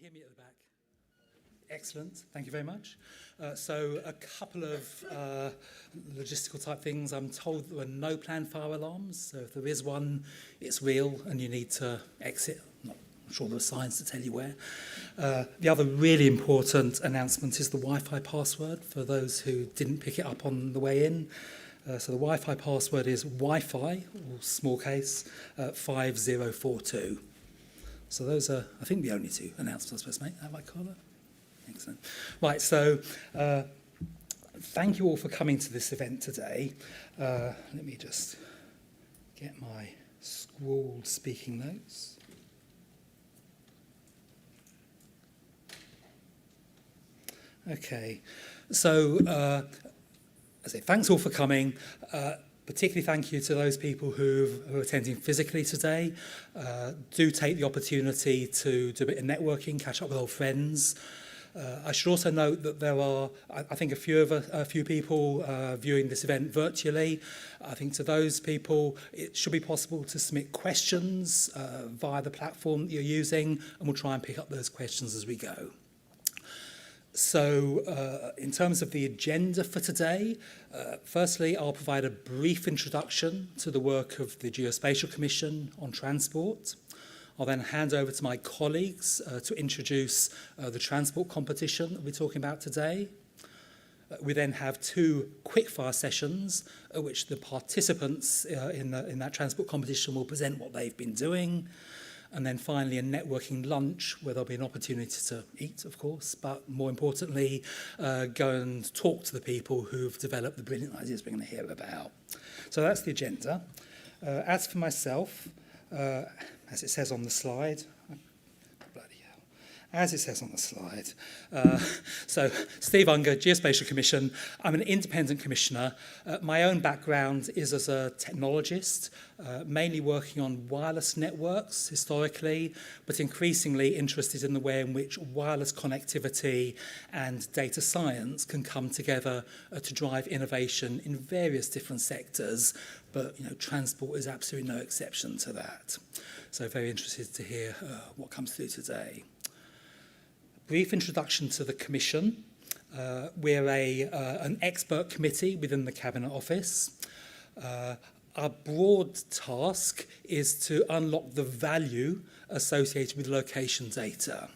hear me at the back? Excellent, thank you very much. So a couple of logistical type things. I'm told there were no planned fire alarms, so if there is one, it's real and you need to exit. I'm sure there are signs to tell you where. The other really important announcement is the Wi-Fi password for those who didn't pick it up on the way in. So the Wi-Fi password is Wi-Fi, or small case, 5042. So those are, I think, the only two announcements I'm supposed to make. Have I, Carla? Excellent. Right, so thank you all for coming to this event today. Let me just get my scrawled speaking notes. Okay, so I say thanks all for coming. Particularly thank you to those people who are attending physically today. Do take the opportunity to do a bit of networking, catch up with old friends. I should also note that there are, I think, a few people viewing this event virtually. I think to those people, it should be possible to submit questions via the platform that you're using, and we'll try and pick up those questions as we go. So in terms of the agenda for today, firstly, I'll provide a brief introduction to the work of the Geospatial Commission on transport. I'll then hand over to my colleagues to introduce the transport competition that we're talking about today. We then have two quickfire sessions at which the participants in that transport competition will present what they've been doing. And then finally a networking lunch where there'll be an opportunity to eat, of course, but more importantly, go and talk to the people who've developed the brilliant ideas we're going to hear about. So that's the agenda. As for myself, as it says on the slide, bloody hell, as it says on the slide, so Steve Unger, Geospatial Commission. I'm an independent commissioner. My own background is as a technologist, mainly working on wireless networks historically, but increasingly interested in the way in which wireless connectivity and data science can come together to drive innovation in various different sectors, but transport is absolutely no exception to that. So very interested to hear what comes through today. Brief introduction to the Commission. We're an expert committee within the Cabinet Office. Our broad task is to unlock the value associated with location data.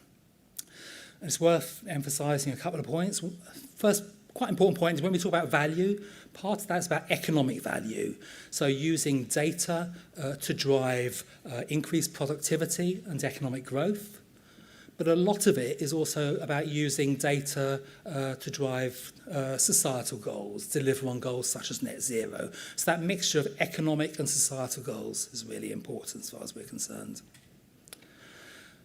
And it's worth emphasising a couple of points. First, quite important point is when we talk about value, part of that's about economic value. So using data to drive increased productivity and economic growth. But a lot of it is also about using data to drive societal goals, deliver on goals such as net zero. So that mixture of economic and societal goals is really important as far as we're concerned.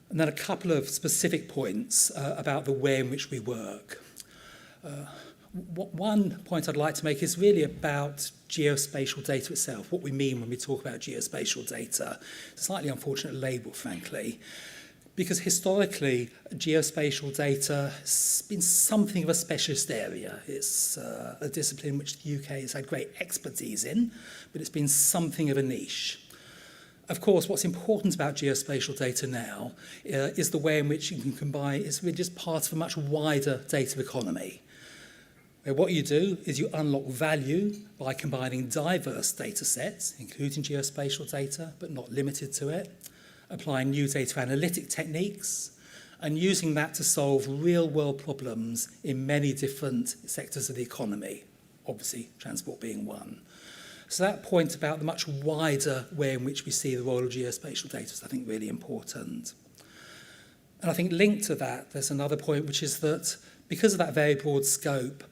And then a couple of specific points about the way in which we work. One point I'd like to make is really about geospatial data itself, what we mean when we talk about geospatial data. It's a slightly unfortunate label, frankly. Because historically, geospatial data has been something of a specialist area. It's a discipline which the UK has had great expertise in, but it's been something of a niche. Of course, what's important about geospatial data now is the way in which you can combine, it's really just part of a much wider data economy. Where what you do is you unlock value by combining diverse data sets, including geospatial data, but not limited to it, applying new data analytic techniques, and using that to solve real-world problems in many different sectors of the economy, obviously transport being one. So that point about the much wider way in which we see the role of geospatial data is, I think, really important. And I think linked to that, there's another point, which is that because of that very broad scope,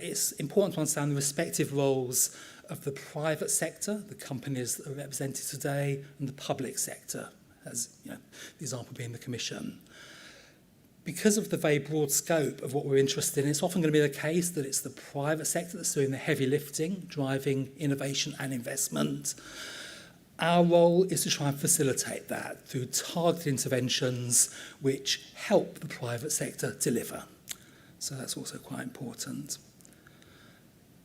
it's important to understand the respective roles of the private sector, the companies that are represented today, and the public sector, as the example being the Commission. Because of the very broad scope of what we're interested in, it's often going to be the case that it's the private sector that's doing the heavy lifting, driving innovation and investment. Our role is to try and facilitate that through targeted interventions which help the private sector deliver. So that's also quite important.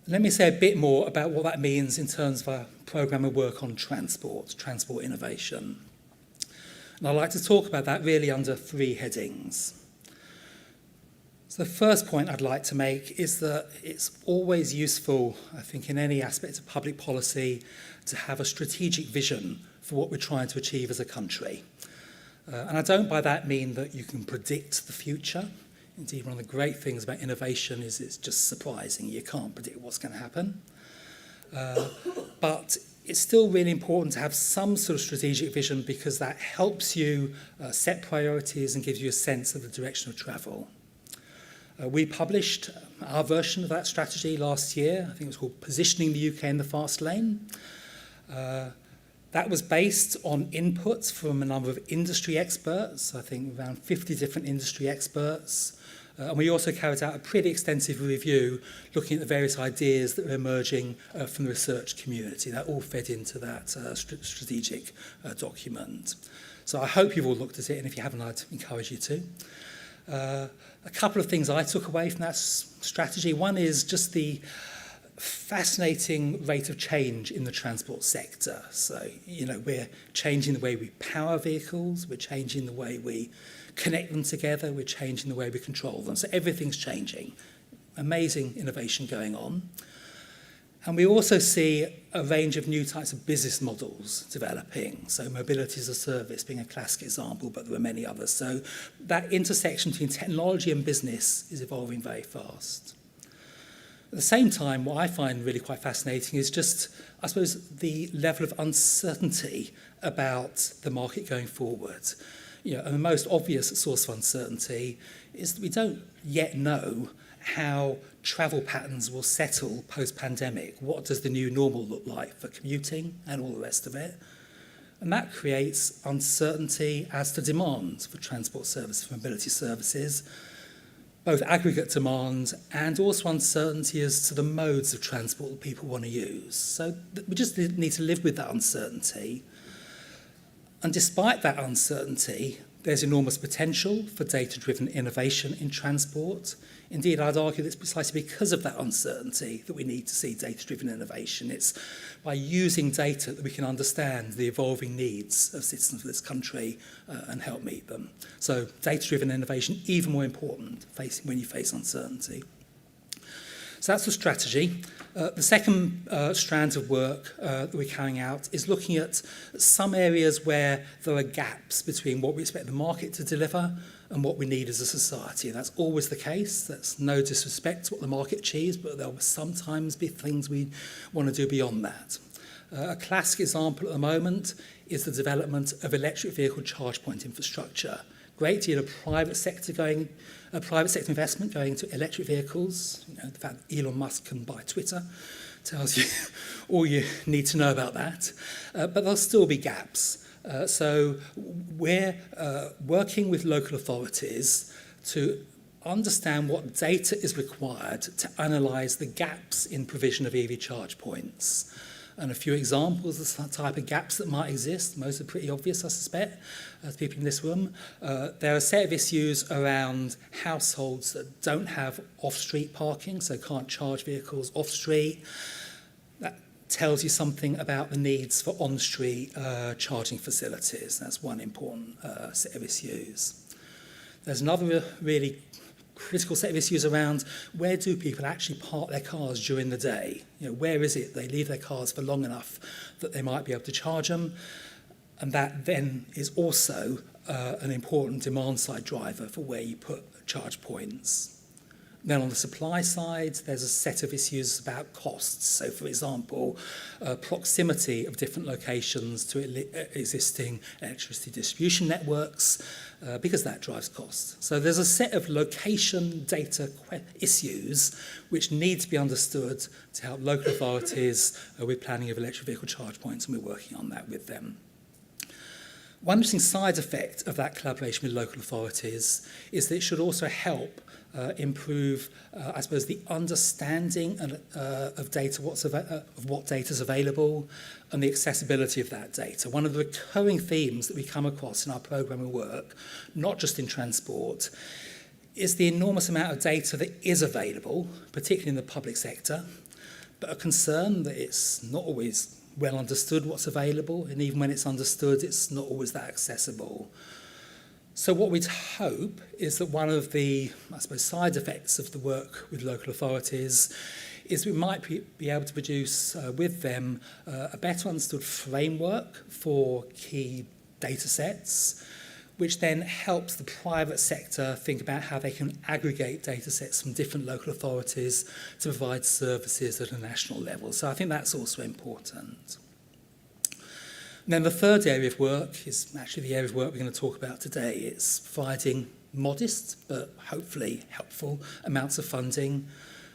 Let me say a bit more about what that means in terms of our programme of work on transport innovation. And I'd like to talk about that really under 3 headings. So the first point I'd like to make is that it's always useful, I think, in any aspect of public policy to have a strategic vision for what we're trying to achieve as a country. And I don't by that mean that you can predict the future. Indeed, one of the great things about innovation is it's just surprising. You can't predict what's going to happen. But it's still really important to have some sort of strategic vision because that helps you set priorities and gives you a sense of the direction of travel. We published our version of that strategy last year. I think it was called Positioning the UK in the Fast Lane. That was based on inputs from a number of industry experts, I think around 50 different industry experts. And we also carried out a pretty extensive review looking at the various ideas that were emerging from the research community. That all fed into that strategic document. So I hope you've all looked at it, and if you haven't, I'd encourage you to. A couple of things I took away from that strategy. One is just the fascinating rate of change in the transport sector. So, we're changing the way we power vehicles, we're changing the way we connect them together, we're changing the way we control them. So everything's changing. Amazing innovation going on. And we also see a range of new types of business models developing. So mobility as a service being a classic example, but there are many others. So that intersection between technology and business is evolving very fast. At the same time, what I find really quite fascinating is just, I suppose, the level of uncertainty about the market going forward. And the most obvious source of uncertainty is that we don't yet know how travel patterns will settle post-pandemic. What does the new normal look like for commuting and all the rest of it? And that creates uncertainty as to demand for transport services, for mobility services, both aggregate demand and also uncertainty as to the modes of transport that people want to use. So we just need to live with that uncertainty. And despite that uncertainty, there's enormous potential for data-driven innovation in transport. Indeed, I'd argue that it's precisely because of that uncertainty that we need to see data-driven innovation. It's by using data that we can understand the evolving needs of citizens of this country and help meet them. So data-driven innovation, even more important when you face uncertainty. So that's the strategy. The second strand of work that we're carrying out is looking at some areas where there are gaps between what we expect the market to deliver and what we need as a society. And that's always the case. That's no disrespect to what the market achieves, but there will sometimes be things we want to do beyond that. A classic example at the moment is the development of electric vehicle charge point infrastructure. Great deal of private sector investment going into electric vehicles. The fact that Elon Musk can buy Twitter tells you all you need to know about that. But there'll still be gaps. So we're working with local authorities to understand what data is required to analyse the gaps in provision of EV charge points. And a few examples of the type of gaps that might exist. Most are pretty obvious, I suspect, as people in this room. There are a set of issues around households that don't have off-street parking, so can't charge vehicles off-street. That tells you something about the needs for on-street charging facilities. That's one important set of issues. There's another really critical set of issues around where do people actually park their cars during the day? Where is it they leave their cars for long enough that they might be able to charge them? And that then is also an important demand side driver for where you put charge points. Then on the supply side, there's a set of issues about costs. So, for example, proximity of different locations to existing electricity distribution networks, because that drives costs. So there's a set of location data issues which need to be understood to help local authorities with planning of electric vehicle charge points, and we're working on that with them. One interesting side effect of that collaboration with local authorities is that it should also help improve, I suppose, the understanding of data, of what data is available, and the accessibility of that data. One of the recurring themes that we come across in our programme of work, not just in transport, is the enormous amount of data that is available, particularly in the public sector, but a concern that it's not always well understood what's available, and even when it's understood, it's not always that accessible. So what we'd hope is that one of the, I suppose, side effects of the work with local authorities is we might be able to produce with them a better understood framework for key data sets, which then helps the private sector think about how they can aggregate data sets from different local authorities to provide services at a national level. So I think that's also important. And then the third area of work is actually the area of work we're going to talk about today. It's providing modest but hopefully helpful amounts of funding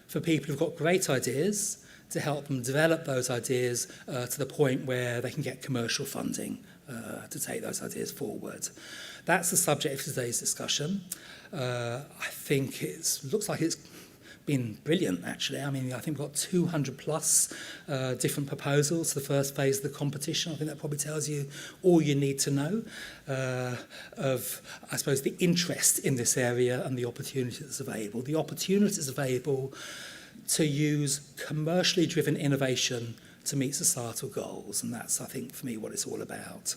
for people who've got great ideas to help them develop those ideas to the point where they can get commercial funding to take those ideas forward. That's the subject of today's discussion. I think it looks like it's been brilliant, actually. I mean, I think we've got 200 plus different proposals for the first phase of the competition. I think that probably tells you all you need to know of, I suppose, the interest in this area and the opportunity that's available. The opportunity that's available to use commercially driven innovation to meet societal goals, and that's, I think, for me, what it's all about.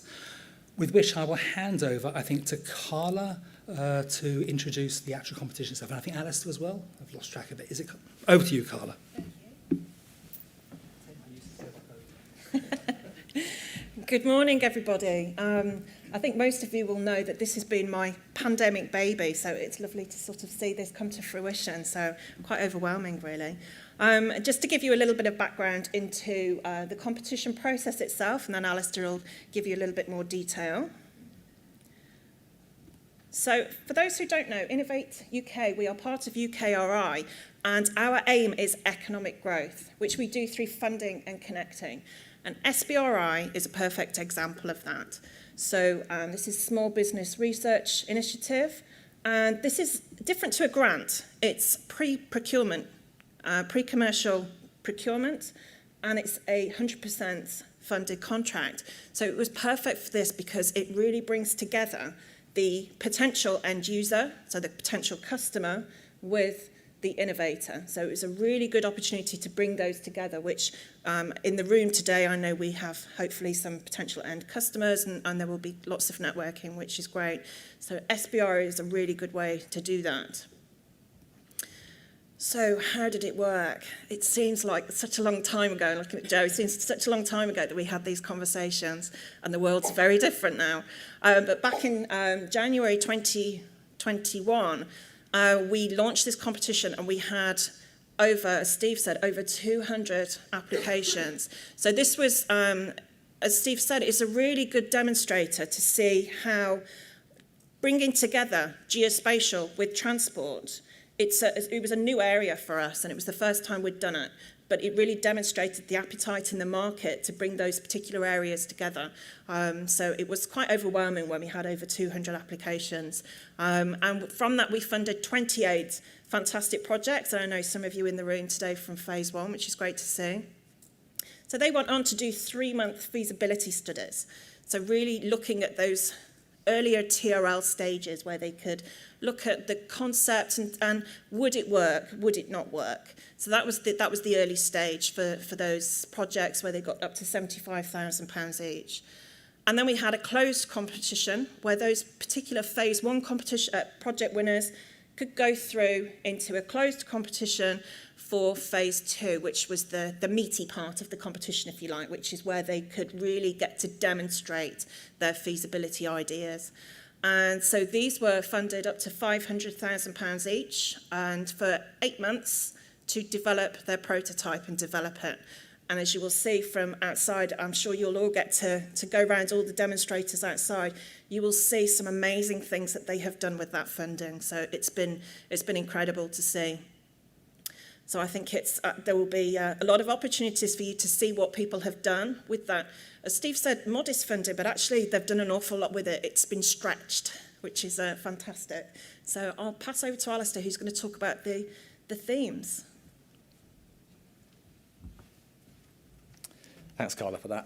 With which I will hand over, I think, to Carla to introduce the actual competition stuff. And I think Alistair as well. I've lost track of it. Is it over to you, Carla? Thank you. Good morning, everybody. I think most of you will know that this has been my pandemic baby, so it's lovely to sort of see this come to fruition. So quite overwhelming, really. Just to give you a little bit of background into the competition process itself, and then Alistair will give you a little bit more detail. So for those who don't know, Innovate UK, we are part of UKRI, and our aim is economic growth, which we do through funding and connecting. And SBRI is a perfect example of that. So this is Small Business Research Initiative, and this is different to a grant. It's pre-procurement, pre-commercial procurement, and it's a 100% funded contract. So it was perfect for this because it really brings together the potential end user, so the potential customer, with the innovator. So it was a really good opportunity to bring those together, which in the room today, I know we have hopefully some potential end customers, and there will be lots of networking, which is great. So SBR is a really good way to do that. So how did it work? It seems like such a long time ago, looking at Joe, it seems such a long time ago that we had these conversations, and the world's very different now. But back in January 2021, we launched this competition, and we had over, as Steve said, over 200 applications. So this was, as Steve said, it's a really good demonstrator to see how bringing together geospatial with transport, it was a new area for us, and it was the first time we'd done it. But it really demonstrated the appetite in the market to bring those particular areas together. So it was quite overwhelming when we had over 200 applications. And from that, we funded 28 fantastic projects. And I know some of you in the room today from phase one, which is great to see. So they went on to do 3-month feasibility studies. So really looking at those earlier TRL stages where they could look at the concept and would it work, would it not work. So that was the early stage for those projects where they got up to £75,000 each. And then we had a closed competition where those particular phase one competition project winners could go through into a closed competition for phase two, which was the meaty part of the competition, if you like, which is where they could really get to demonstrate their feasibility ideas. And so these were funded up to £500,000 each, and for 8 months to develop their prototype and develop it. And as you will see from outside, I'm sure you'll all get to go around all the demonstrators outside. You will see some amazing things that they have done with that funding. So it's been incredible to see. So I think there will be a lot of opportunities for you to see what people have done with that. As Steve said, modest funding, but actually they've done an awful lot with it. It's been stretched, which is fantastic. So I'll pass over to Alistair, who's going to talk about the themes. Thanks, Carla, for that.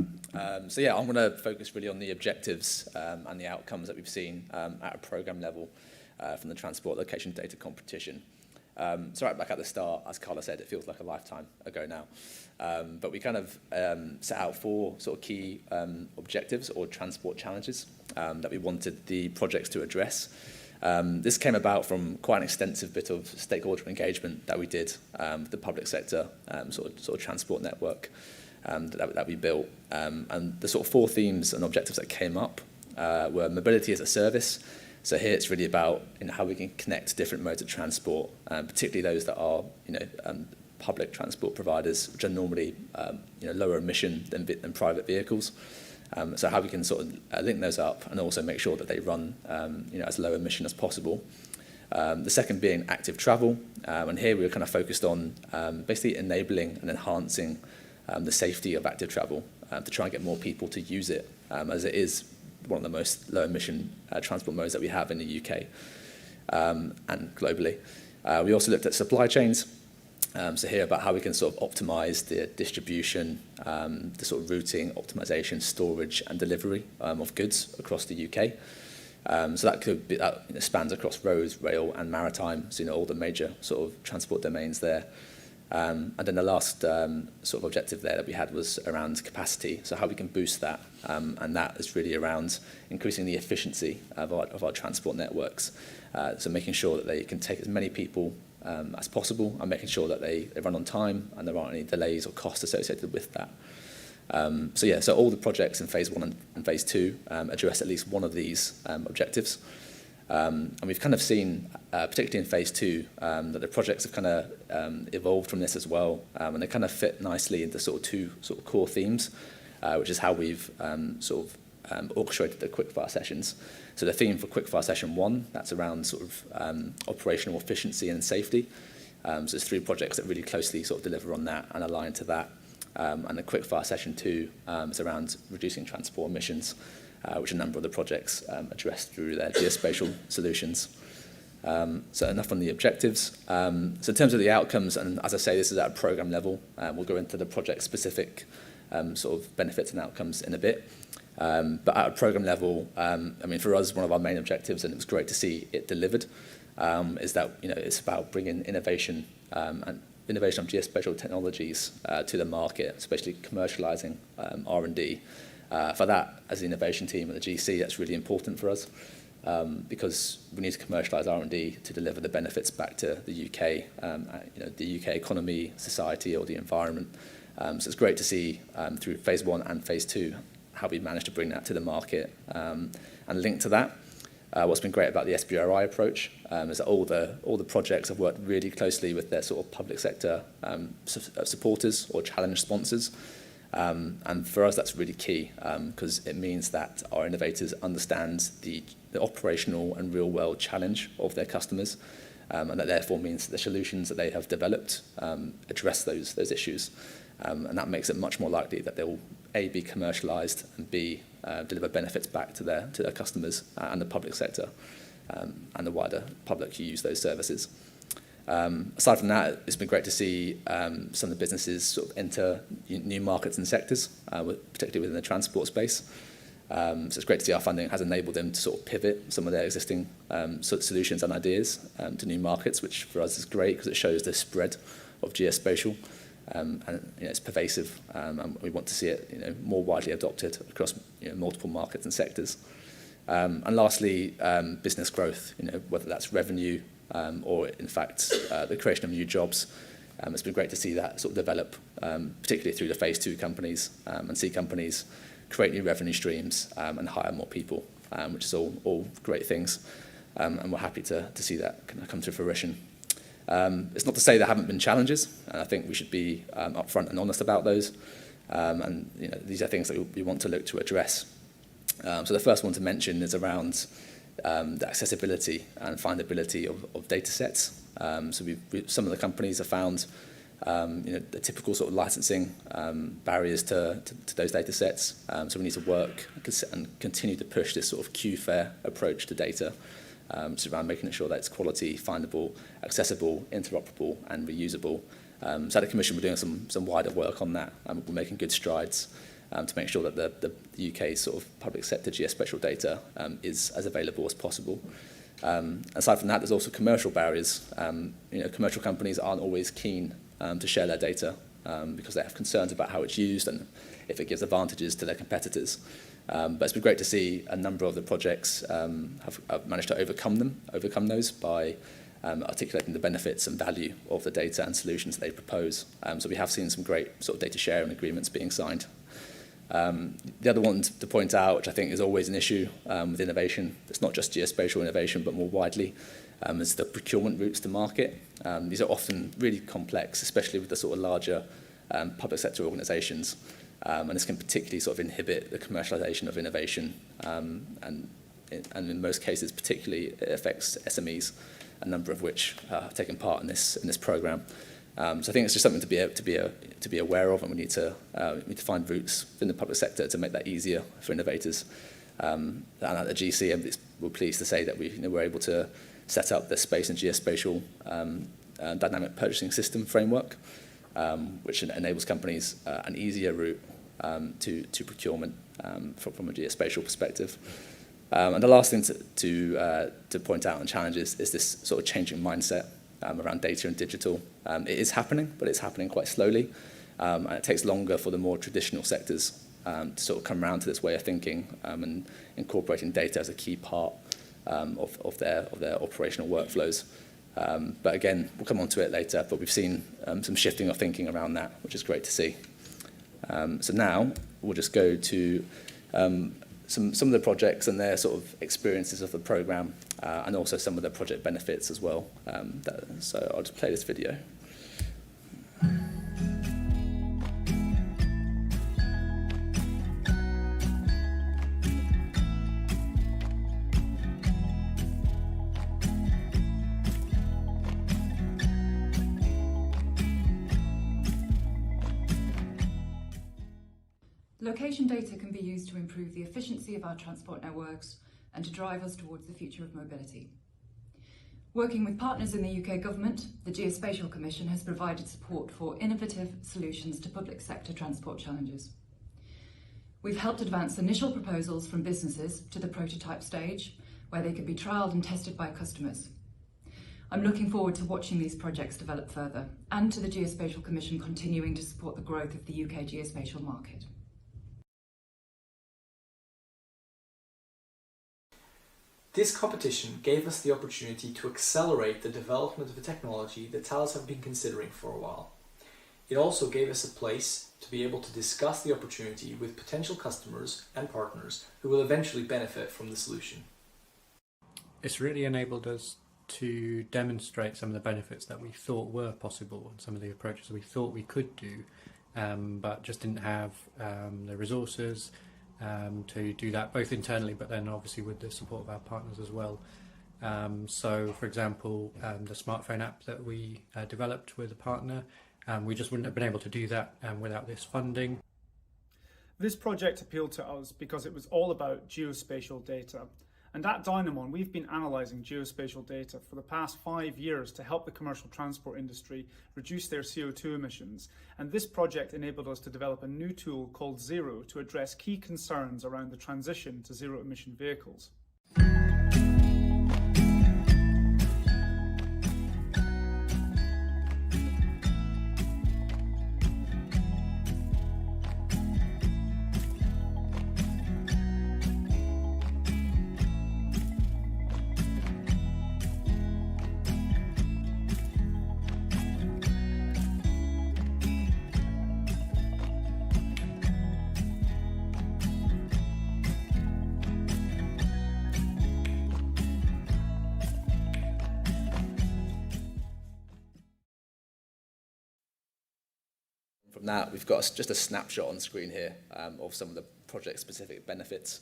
So yeah, I'm going to focus really on the objectives and the outcomes that we've seen at a programme level from the Transport Location Data Competition. So right back at the start, as Carla said, it feels like a lifetime ago now. But we kind of set out 4 sort of key objectives or transport challenges that we wanted the projects to address. This came about from quite an extensive bit of stakeholder engagement that we did with the public sector sort of transport network that we built. And the sort of 4 themes and objectives that came up were mobility as a service. So here it's really about how we can connect different modes of transport, particularly those that are public transport providers, which are normally lower emission than private vehicles. So how we can sort of link those up and also make sure that they run as low emission as possible. The second being active travel, and here we were kind of focused on basically enabling and enhancing the safety of active travel to try and get more people to use it, as it is one of the most low emission transport modes that we have in the UK and globally. We also looked at supply chains. So here about how we can sort of optimize the distribution, the sort of routing, optimization, storage and delivery of goods across the UK. So that could be, that spans across roads, rail and maritime, so all the major sort of transport domains there. And then the last sort of objective there that we had was around capacity, so how we can boost that, and that is really around increasing the efficiency of our transport networks, so making sure that they can take as many people as possible and making sure that they run on time and there aren't any delays or costs associated with that. So all the projects in phase 1 and phase 2 address at least one of these objectives. And we've kind of seen, particularly in phase 2, that the projects have kind of evolved from this as well, and they kind of fit nicely into sort of 2 sort of core themes, which is how we've orchestrated the quickfire sessions. So the theme for quickfire session 1, that's around sort of operational efficiency and safety. So there's 3 projects that really closely sort of deliver on that and align to that. And the quickfire session 2 is around reducing transport emissions, which a number of the projects address through their geospatial solutions. So enough on the objectives. So in terms of the outcomes, and as I say, this is at a program level. We'll go into the project-specific sort of benefits and outcomes in a bit. But at a program level, I mean, for us, one of our main objectives, and it was great to see it delivered, is that it's about bringing innovation and innovation of geospatial technologies to the market, especially commercialising R&D. For that, as the innovation team at the GC, that's really important for us, because we need to commercialise R&D to deliver the benefits back to the UK, the UK economy, society, or the environment. So it's great to see through phase 1 and phase 2 how we managed to bring that to the market. And linked to that, what's been great about the SBRI approach is that all the projects have worked really closely with their sort of public sector supporters or challenge sponsors. And for us, that's really key, because it means that our innovators understand the operational and real-world challenge of their customers, and that therefore means that the solutions that they have developed address those issues. And that makes it much more likely that they will, A, be commercialised, and B, deliver benefits back to their customers and the public sector and the wider public who use those services. Aside from that, it's been great to see some of the businesses sort of enter new markets and sectors, particularly within the transport space. So it's great to see our funding has enabled them to sort of pivot some of their existing sort of solutions and ideas to new markets, which for us is great because it shows the spread of geospatial. And it's pervasive, and we want to see it more widely adopted across multiple markets and sectors. And lastly, business growth, whether that's revenue or in fact the creation of new jobs. It's been great to see that sort of develop, particularly through the phase 2 companies, and see companies create new revenue streams and hire more people, which is all great things, and we're happy to see that come to fruition. It's not to say there haven't been challenges, and I think we should be upfront and honest about those. And these are things that we want to look to address. So the first one to mention is around the accessibility and findability of data sets. So some of the companies have found the typical sort of licensing barriers to those data sets. So we need to work and continue to push this sort of QFAIR approach to data. It's around making sure that it's quality, findable, accessible, interoperable, and reusable. So at the Commission, we're doing some wider work on that, and we're making good strides to make sure that the UK's sort of public sector geospatial data is as available as possible. Aside from that, there's also commercial barriers. Commercial companies aren't always keen to share their data because they have concerns about how it's used and if it gives advantages to their competitors. But it's been great to see a number of the projects have managed to overcome those by articulating the benefits and value of the data and solutions they propose. So we have seen some great sort of data sharing agreements being signed. The other one to point out, which I think is always an issue with innovation, it's not just geospatial innovation, but more widely, is the procurement routes to market. These are often really complex, especially with the sort of larger public sector organisations. And this can particularly sort of inhibit the commercialisation of innovation. And in most cases, particularly, it affects SMEs, a number of which have taken part in this programme. So I think it's just something to be aware of, and we need to find routes within the public sector to make that easier for innovators. And at the GC, we're pleased to say that we're able to set up the space and geospatial dynamic purchasing system framework, which enables companies an easier route to procurement from a geospatial perspective. And the last thing to point out on challenges is this sort of changing mindset around data and digital. It is happening, but it's happening quite slowly, and it takes longer for the more traditional sectors to sort of come around to this way of thinking and incorporating data as a key part of their operational workflows. But again, we'll come on to it later, but we've seen some shifting of thinking around that, which is great to see. So now we'll just go to some of the projects and their sort of experiences of the programme, and also some of the project benefits as well. So I'll just play this video. Location data can be used to improve the efficiency of our transport networks and to drive us towards the future of mobility. Working with partners in the UK Government, the Geospatial Commission has provided support for innovative solutions to public sector transport challenges. We've helped advance initial proposals from businesses to the prototype stage, where they can be trialled and tested by customers. I'm looking forward to watching these projects develop further, and to the Geospatial Commission continuing to support the growth of the UK geospatial market. This competition gave us the opportunity to accelerate the development of a technology that TALS have been considering for a while. It also gave us a place to be able to discuss the opportunity with potential customers and partners who will eventually benefit from the solution. It's really enabled us to demonstrate some of the benefits that we thought were possible and some of the approaches we thought we could do, but just didn't have the resources to do that, both internally but then obviously with the support of our partners as well. So for example, the smartphone app that we developed with a partner, we just wouldn't have been able to do that without this funding. This project appealed to us because it was all about geospatial data. And at Dynamon, we've been analysing geospatial data for the past 5 years to help the commercial transport industry reduce their CO2 emissions. And this project enabled us to develop a new tool called Zero to address key concerns around the transition to zero-emission vehicles. From that, we've got just a snapshot on screen here of some of the project-specific benefits.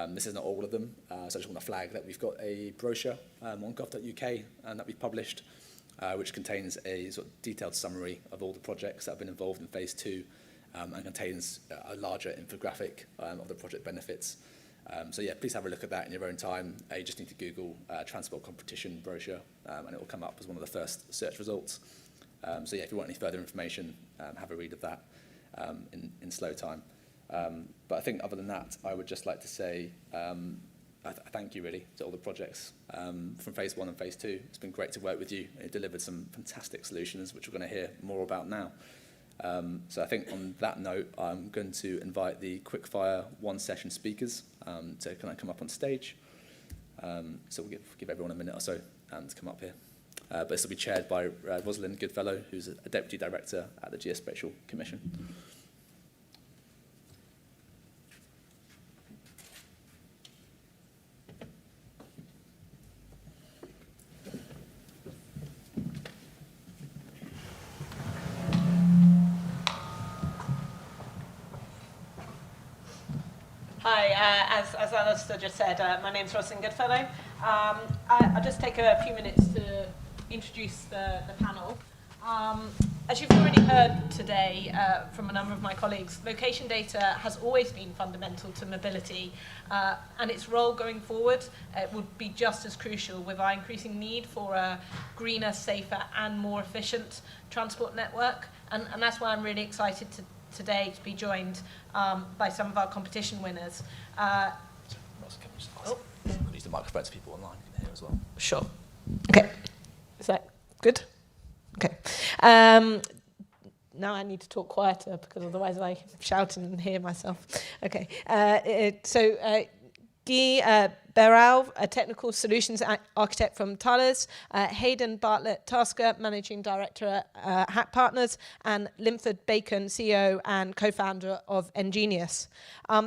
This is not all of them, so I just want to flag that we've got a brochure on gov.uk that we've published, which contains a sort of detailed summary of all the projects that have been involved in Phase 2 and contains a larger infographic of the project benefits. So yeah, please have a look at that in your own time. You just need to Google Transport Competition brochure and it will come up as one of the first search results. So yeah, if you want any further information, have a read of that in slow time. But I think other than that, I would just like to say thank you really to all the projects from phase 1 and phase 2. It's been great to work with you. It delivered some fantastic solutions, which we're going to hear more about now. So I think on that note, I'm going to invite the quickfire one-session speakers to kind of come up on stage. So we'll give everyone a minute or so to come up here. But this will be chaired by Rosalind Goodfellow, who's a Deputy Director at the Geospatial Commission. Hi, as Alistair just said, my name's Rosalind Goodfellow. I'll just take a few minutes to introduce the panel. As you've already heard today from a number of my colleagues, location data has always been fundamental to mobility, and its role going forward would be just as crucial with our increasing need for a greener, safer and more efficient transport network. And that's why I'm really excited today to be joined by some of our competition winners. Use the microphone so people online can hear as well. Sure. Okay. Is that good? Okay. Now I need to talk quieter because otherwise I shout and hear myself. Okay. So Guy Berau, a technical solutions architect from Thales, Hayden Bartlett-Tasker, managing director at Hack Partners, and Linford Bacon, CEO and co-founder of Engenius.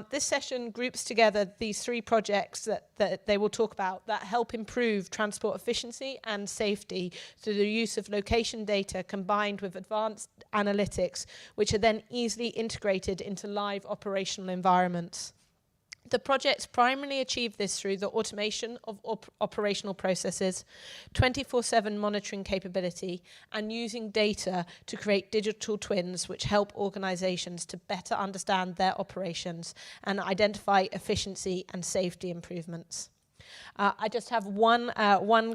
This session groups together these 3 projects that they will talk about that help improve transport efficiency and safety through the use of location data combined with advanced analytics, which are then easily integrated into live operational environments. The projects primarily achieve this through the automation of operational processes, 24/7 monitoring capability, and using data to create digital twins which help organizations to better understand their operations and identify efficiency and safety improvements. I just have one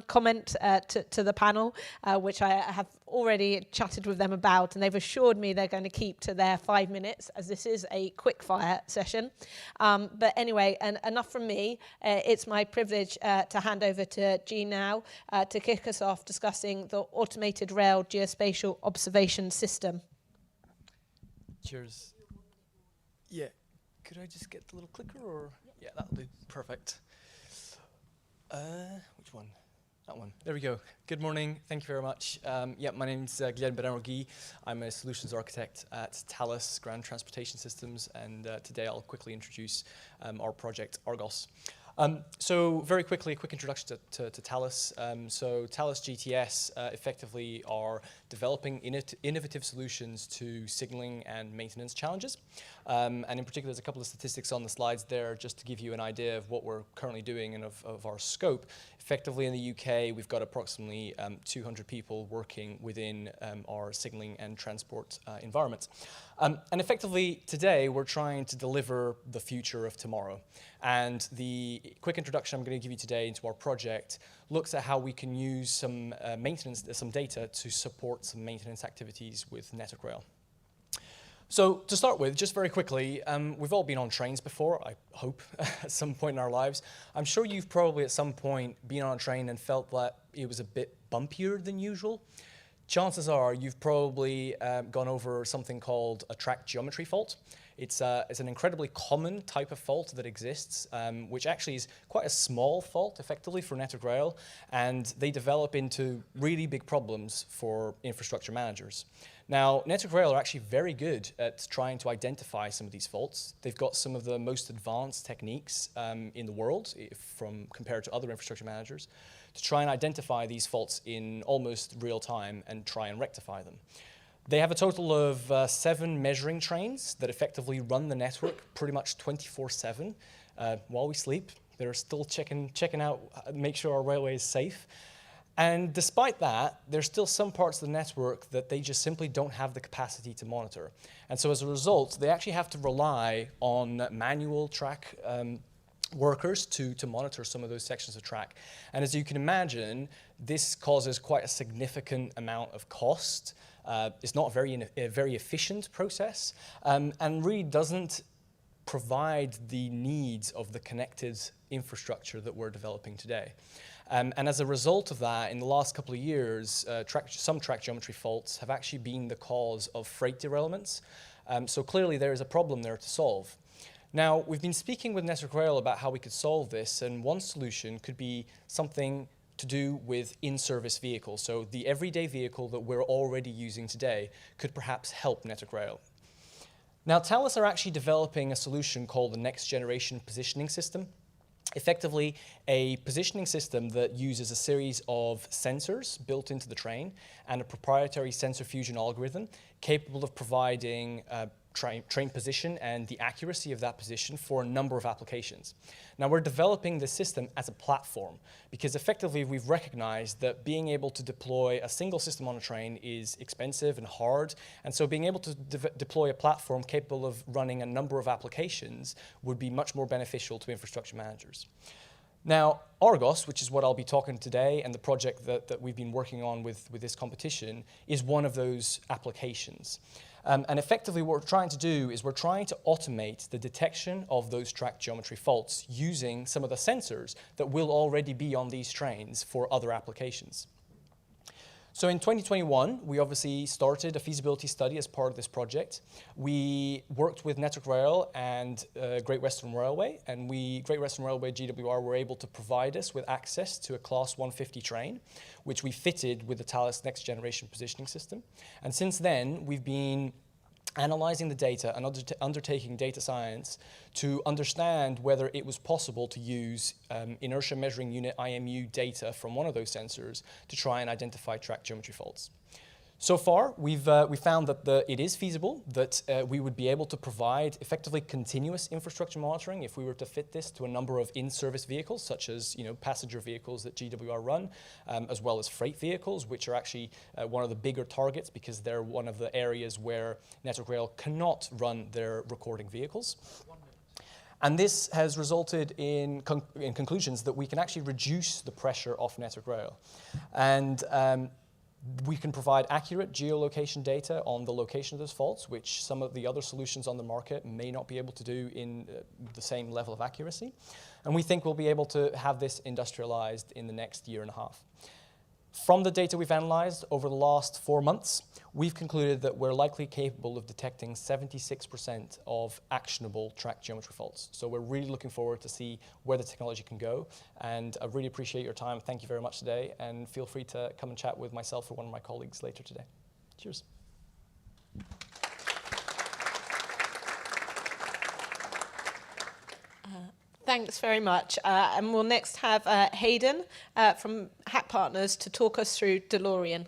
comment to the panel, which I have already chatted with them about, and they've assured me they're going to keep to their 5 minutes, as this is a quick fire session. But anyway, enough from me. It's my privilege to hand over to G now to kick us off discussing the automated rail geospatial observation system. Cheers. Yeah, could I just get the little clicker, or? Yeah, that'll do. Perfect. Which one? That one. There we go. Good morning. Thank you very much. My name's Guilherme Berão-Gui. I'm a solutions architect at Thales Ground Transportation Systems, and today I'll quickly introduce our project Argos. So very quickly, a quick introduction to Thales. So Thales GTS effectively are developing innovative solutions to signaling and maintenance challenges. And in particular, there's a couple of statistics on the slides there just to give you an idea of what we're currently doing and of our scope. Effectively in the UK, we've got approximately 200 people working within our signaling and transport environments. And effectively today, we're trying to deliver the future of tomorrow. And the quick introduction I'm going to give you today into our project looks at how we can use some some data to support some maintenance activities with Network Rail. So to start with, just very quickly, we've all been on trains before, I hope, at some point in our lives. I'm sure you've probably at some point been on a train and felt that it was a bit bumpier than usual. Chances are you've probably gone over something called a track geometry fault. It's an incredibly common type of fault that exists, which actually is quite a small fault, effectively, for Network Rail, and they develop into really big problems for infrastructure managers. Now, Network Rail are actually very good at trying to identify some of these faults. They've got some of the most advanced techniques in the world, compared to other infrastructure managers, to try and identify these faults in almost real time and try and rectify them. They have a total of 7 measuring trains that effectively run the network pretty much 24/7 while we sleep. They're still checking out, make sure our railway is safe. And despite that, there's still some parts of the network that they just simply don't have the capacity to monitor. And so as a result, they actually have to rely on manual track workers to monitor some of those sections of track. And as you can imagine, this causes quite a significant amount of cost. It's not a very efficient process, and really doesn't provide the needs of the connected infrastructure that we're developing today. And as a result of that, in the last couple of years, some track geometry faults have actually been the cause of freight derailments. So clearly there is a problem there to solve. Now, we've been speaking with Network Rail about how we could solve this, and one solution could be something to do with in-service vehicles. So the everyday vehicle that we're already using today could perhaps help Network Rail. Now, Thales are actually developing a solution called the Next Generation Positioning System. Effectively, a positioning system that uses a series of sensors built into the train and a proprietary sensor fusion algorithm capable of providing train position and the accuracy of that position for a number of applications. Now, we're developing this system as a platform because effectively we've recognized that being able to deploy a single system on a train is expensive and hard, and so being able to deploy a platform capable of running a number of applications would be much more beneficial to infrastructure managers. Now, Argos, which is what I'll be talking today, and the project that we've been working on with this competition, is one of those applications. And effectively what we're trying to do is we're trying to automate the detection of those track geometry faults using some of the sensors that will already be on these trains for other applications. So in 2021, we obviously started a feasibility study as part of this project. We worked with Network Rail and Great Western Railway, and Great Western Railway, GWR, were able to provide us with access to a Class 150 train, which we fitted with the Thales Next Generation Positioning System. And since then, we've been analyzing the data and undertaking data science to understand whether it was possible to use inertia measuring unit IMU data from one of those sensors to try and identify track geometry faults. So far, we found that it is feasible, that we would be able to provide effectively continuous infrastructure monitoring if we were to fit this to a number of in-service vehicles, such as passenger vehicles that GWR run, as well as freight vehicles, which are actually one of the bigger targets because they're one of the areas where Network Rail cannot run their recording vehicles. And this has resulted in conclusions that we can actually reduce the pressure off Network Rail. And we can provide accurate geolocation data on the location of those faults, which some of the other solutions on the market may not be able to do in the same level of accuracy. And we think we'll be able to have this industrialized in the next year and a half. From the data we've analyzed over the last 4 months, we've concluded that we're likely capable of detecting 76% of actionable track geometry faults. So we're really looking forward to see where the technology can go. And I really appreciate your time. Thank you very much today. And feel free to come and chat with myself or one of my colleagues later today. Cheers. Thanks very much. And we'll next have Hayden from Hack Partners to talk us through DeLorean.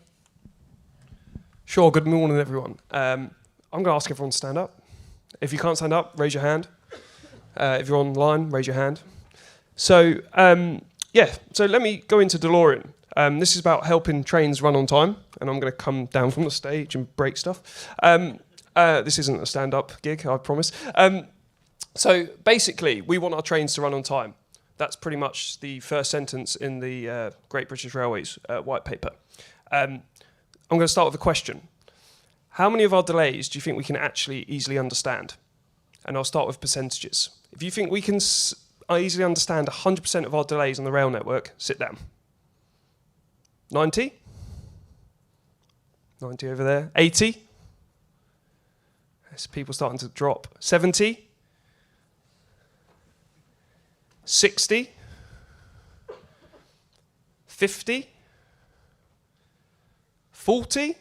Sure, good morning everyone. I'm going to ask everyone to stand up. If you can't stand up, raise your hand. If you're online, raise your hand. So let me go into DeLorean. This is about helping trains run on time, and I'm going to come down from the stage and break stuff. This isn't a stand-up gig, I promise. So basically, we want our trains to run on time. That's pretty much the first sentence in the Great British Railways white paper. I'm going to start with a question. How many of our delays do you think we can actually easily understand? And I'll start with percentages. If you think we can easily understand 100% of our delays on the rail network, sit down. 90? 90 over there. 80? There's people starting to drop. 70? 60, 50, 40,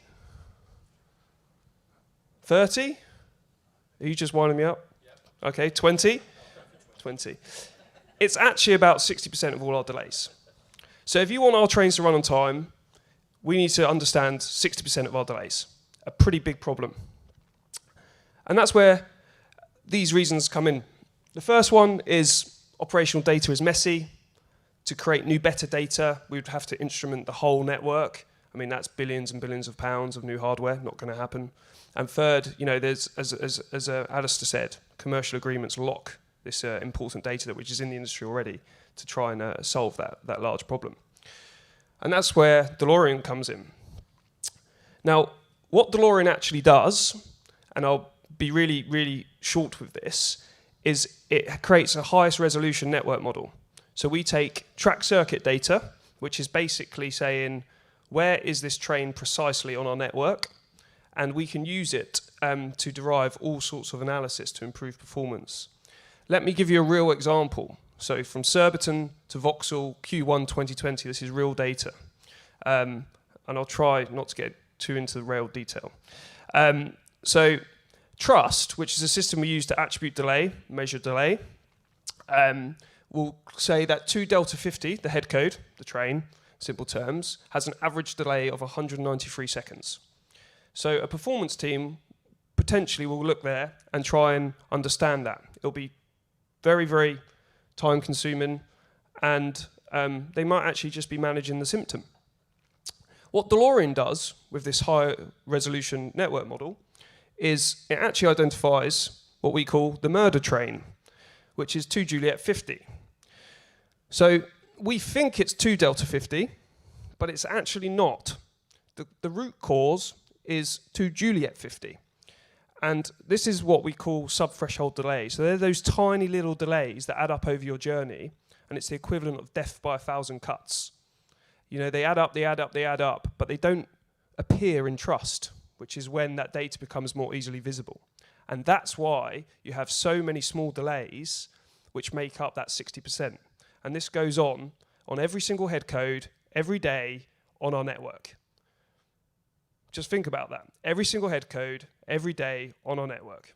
30? Are you just winding me up? Yep. Okay, 20? 20. It's actually about 60% of all our delays. So if you want our trains to run on time, we need to understand 60% of our delays. A pretty big problem. And that's where these reasons come in. The first one is operational data is messy. To create new, better data, we would have to instrument the whole network. I mean, that's billions and billions of pounds of new hardware, not going to happen. And third, there's, as Alistair said, commercial agreements lock this important data which is in the industry already to try and solve that large problem. And that's where DeLorean comes in. Now, what DeLorean actually does, and I'll be really, really short with this, is it creates a highest resolution network model. So we take track circuit data, which is basically saying, where is this train precisely on our network? And we can use it to derive all sorts of analysis to improve performance. Let me give you a real example. So from Surbiton to Vauxhall Q1 2020, this is real data. And I'll try not to get too into the rail detail. So Trust, which is a system we use to attribute delay, measure delay, will say that 2 delta 50, the head code, the train, simple terms, has an average delay of 193 seconds. So a performance team potentially will look there and try and understand that. It'll be very, very time consuming, and they might actually just be managing the symptom. What DeLorean does with this high resolution network model is it actually identifies what we call the murder train, which is 2 Juliet 50. So we think it's 2 delta 50, but it's actually not. The root cause is 2 Juliet 50. And this is what we call sub-threshold delays. So they're those tiny little delays that add up over your journey, and it's the equivalent of death by 1,000 cuts. You know, they add up, but they don't appear in trust, which is when that data becomes more easily visible. And that's why you have so many small delays which make up that 60%. And this goes on every single head code, every day on our network. Just think about that. Every single head code, every day on our network.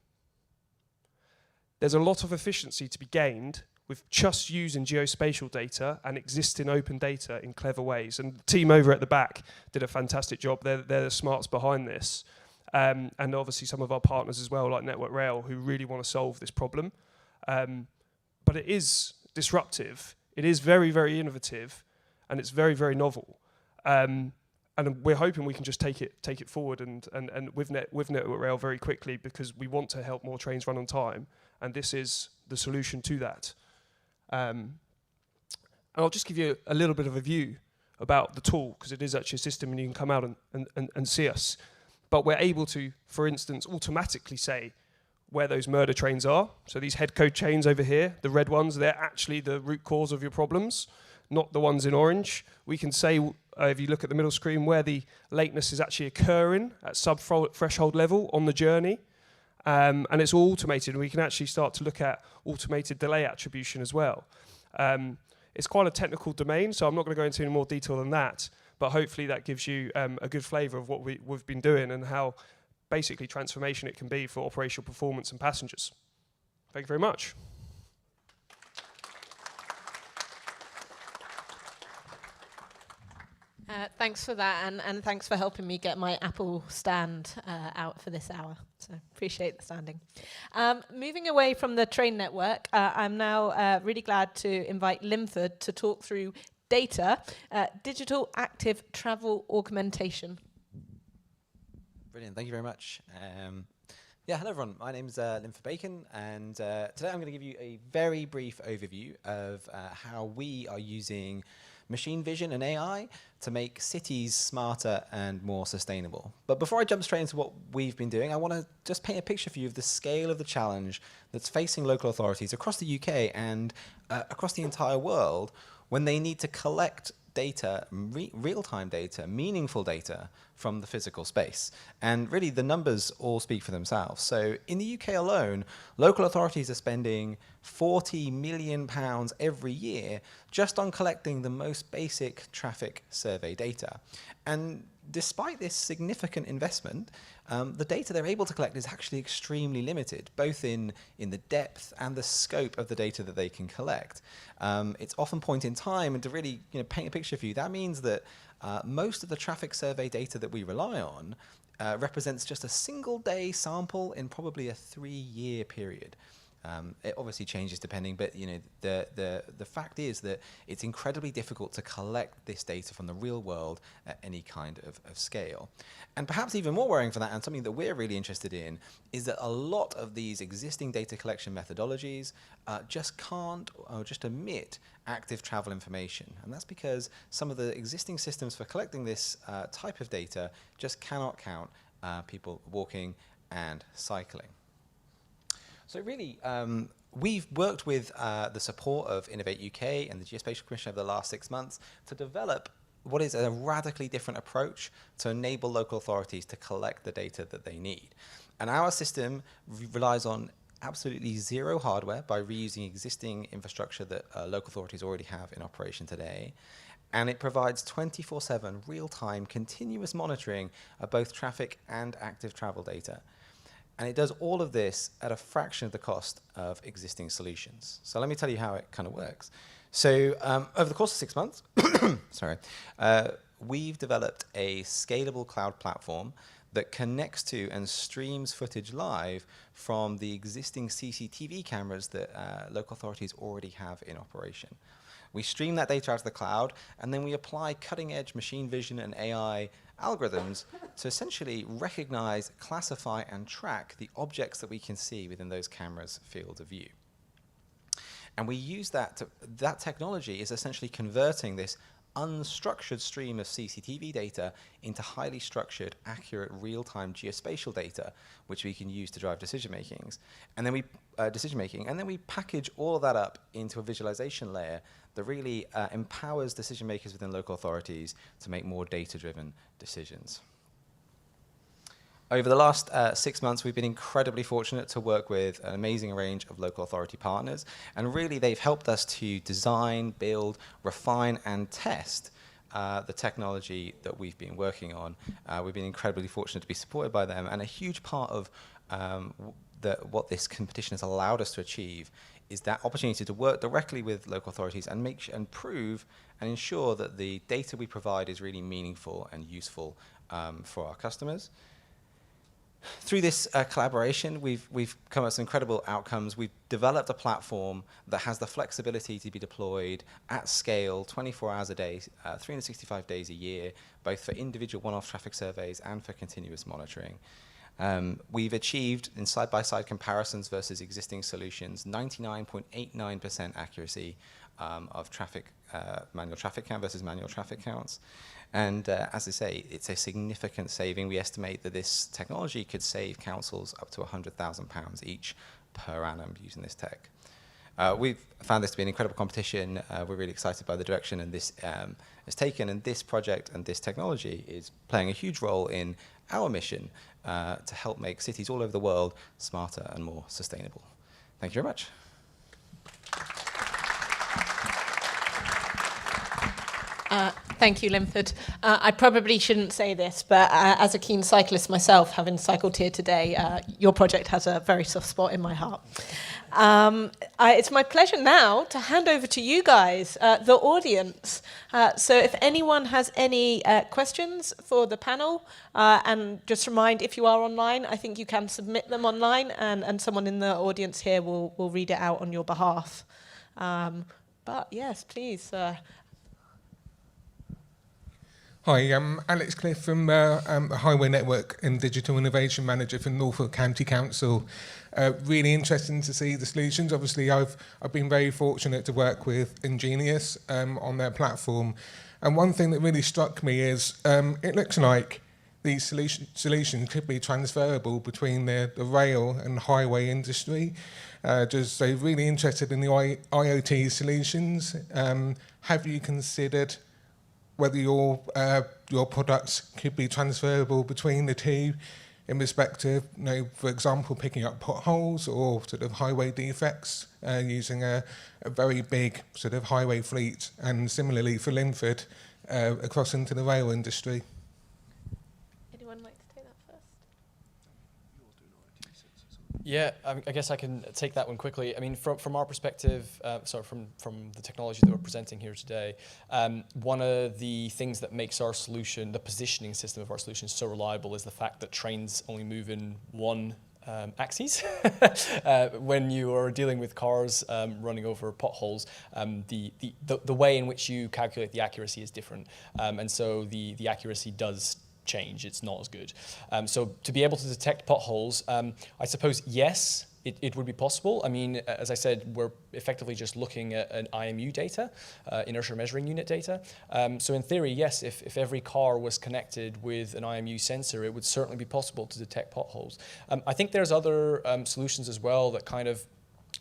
There's a lot of efficiency to be gained with just using geospatial data and existing open data in clever ways. And the team over at the back did a fantastic job. They're the smarts behind this. And obviously some of our partners as well, like Network Rail, who really want to solve this problem. But it is disruptive. It is very, very innovative. And it's very, very novel. And we're hoping we can just take it forward and with Network Rail very quickly, because we want to help more trains run on time. And this is the solution to that. And I'll just give you a little bit of a view about the tool, because it is actually a system and you can come out and see us. But we're able to, for instance, automatically say where those murder trains are. So these head code chains over here, the red ones, they're actually the root cause of your problems, not the ones in orange. We can say, if you look at the middle screen, where the lateness is actually occurring at sub-threshold level on the journey. And it's all automated. We can actually start to look at automated delay attribution as well. It's quite a technical domain, so I'm not going to go into any more detail than that. But hopefully that gives you a good flavour of what we've been doing and how basically transformation it can be for operational performance and passengers. Thank you very much. Thanks for that, and thanks for helping me get my Apple stand out for this hour. So appreciate the standing. Moving away from the train network, I'm now really glad to invite Linford to talk through data, digital active travel augmentation. Brilliant, thank you very much. Yeah, hello everyone, my name's Linford Bacon, and today I'm going to give you a very brief overview of how we are using machine vision and AI to make cities smarter and more sustainable. But before I jump straight into what we've been doing, I want to just paint a picture for you of the scale of the challenge that's facing local authorities across the UK and across the entire world when they need to collect data, real-time data, meaningful data from the physical space. And really the numbers all speak for themselves. So in the UK alone, local authorities are spending £40 million every year just on collecting the most basic traffic survey data. And despite this significant investment, the data they're able to collect is actually extremely limited, both in the depth and the scope of the data that they can collect. It's often point in time, and to really paint a picture for you, that means that most of the traffic survey data that we rely on represents just a single day sample in probably a 3-year period. It obviously changes depending, but the fact is that it's incredibly difficult to collect this data from the real world at any kind of scale. And perhaps even more worrying for that, and something that we're really interested in, is that a lot of these existing data collection methodologies just can't or just omit active travel information. And that's because some of the existing systems for collecting this type of data just cannot count people walking and cycling. So really, we've worked with the support of Innovate UK and the Geospatial Commission over the last 6 months to develop what is a radically different approach to enable local authorities to collect the data that they need. And our system relies on absolutely zero hardware by reusing existing infrastructure that local authorities already have in operation today. And it provides 24/7 real-time continuous monitoring of both traffic and active travel data. And it does all of this at a fraction of the cost of existing solutions. So let me tell you how it kind of works. So over the course of 6 months, we've developed a scalable cloud platform that connects to and streams footage live from the existing CCTV cameras that local authorities already have in operation. We stream that data out of the cloud, and then we apply cutting-edge machine vision and AI algorithms to essentially recognize, classify, and track the objects that we can see within those cameras' field of view. And we use that technology is essentially converting this unstructured stream of CCTV data into highly structured, accurate, real-time geospatial data, which we can use to drive decision-making. And then we package all of that up into a visualization layer that really empowers decision makers within local authorities to make more data-driven decisions. Over the last 6 months, we've been incredibly fortunate to work with an amazing range of local authority partners, and really they've helped us to design, build, refine, and test the technology that we've been working on. We've been incredibly fortunate to be supported by them, and a huge part of what this competition has allowed us to achieve is that opportunity to work directly with local authorities and prove and ensure that the data we provide is really meaningful and useful for our customers. Through this collaboration, we've come up with some incredible outcomes. We've developed a platform that has the flexibility to be deployed at scale 24 hours a day, 365 days a year, both for individual one-off traffic surveys and for continuous monitoring. We've achieved, in side-by-side comparisons versus existing solutions, 99.89% accuracy of manual traffic count versus manual traffic counts. And as I say, it's a significant saving. We estimate that this technology could save councils up to £100,000 each per annum using this tech. We've found this to be an incredible competition. We're really excited by the direction and this is taken, and this project and this technology is playing a huge role in our mission to help make cities all over the world smarter and more sustainable. Thank you very much. Thank you, Linford. I probably shouldn't say this, but as a keen cyclist myself, having cycled here today, your project has a very soft spot in my heart. It's my pleasure now to hand over to you guys, the audience. So if anyone has any questions for the panel, and just remind, if you are online, I think you can submit them online, and someone in the audience here will read it out on your behalf. But yes, please. Hi, I'm Alex Cliff from the Highway Network and Digital Innovation Manager for Norfolk County Council. Really interesting to see the solutions. Obviously, I've been very fortunate to work with Ingenious on their platform. And one thing that really struck me is it looks like these solutions could be transferable between the rail and highway industry. Just so really interested in the IoT solutions. Have you considered whether your products could be transferable between the two in respect of, for example, picking up potholes or sort of highway defects using a very big sort of highway fleet, and similarly for Linford across into the rail industry? Anyone like to take that first? Yeah, I guess I can take that one quickly. I mean, from our perspective, from the technology that we're presenting here today, one of the things that makes our solution, the positioning system of our solution, so reliable is the fact that trains only move in one axes. When you are dealing with cars running over potholes, the way in which you calculate the accuracy is different, and so the accuracy does change. It's not as good. So to be able to detect potholes, I suppose, yes, it would be possible. I mean, as I said, we're effectively just looking at an IMU data, inertia measuring unit data. So in theory, yes, if every car was connected with an IMU sensor, it would certainly be possible to detect potholes. I think there's other solutions as well that kind of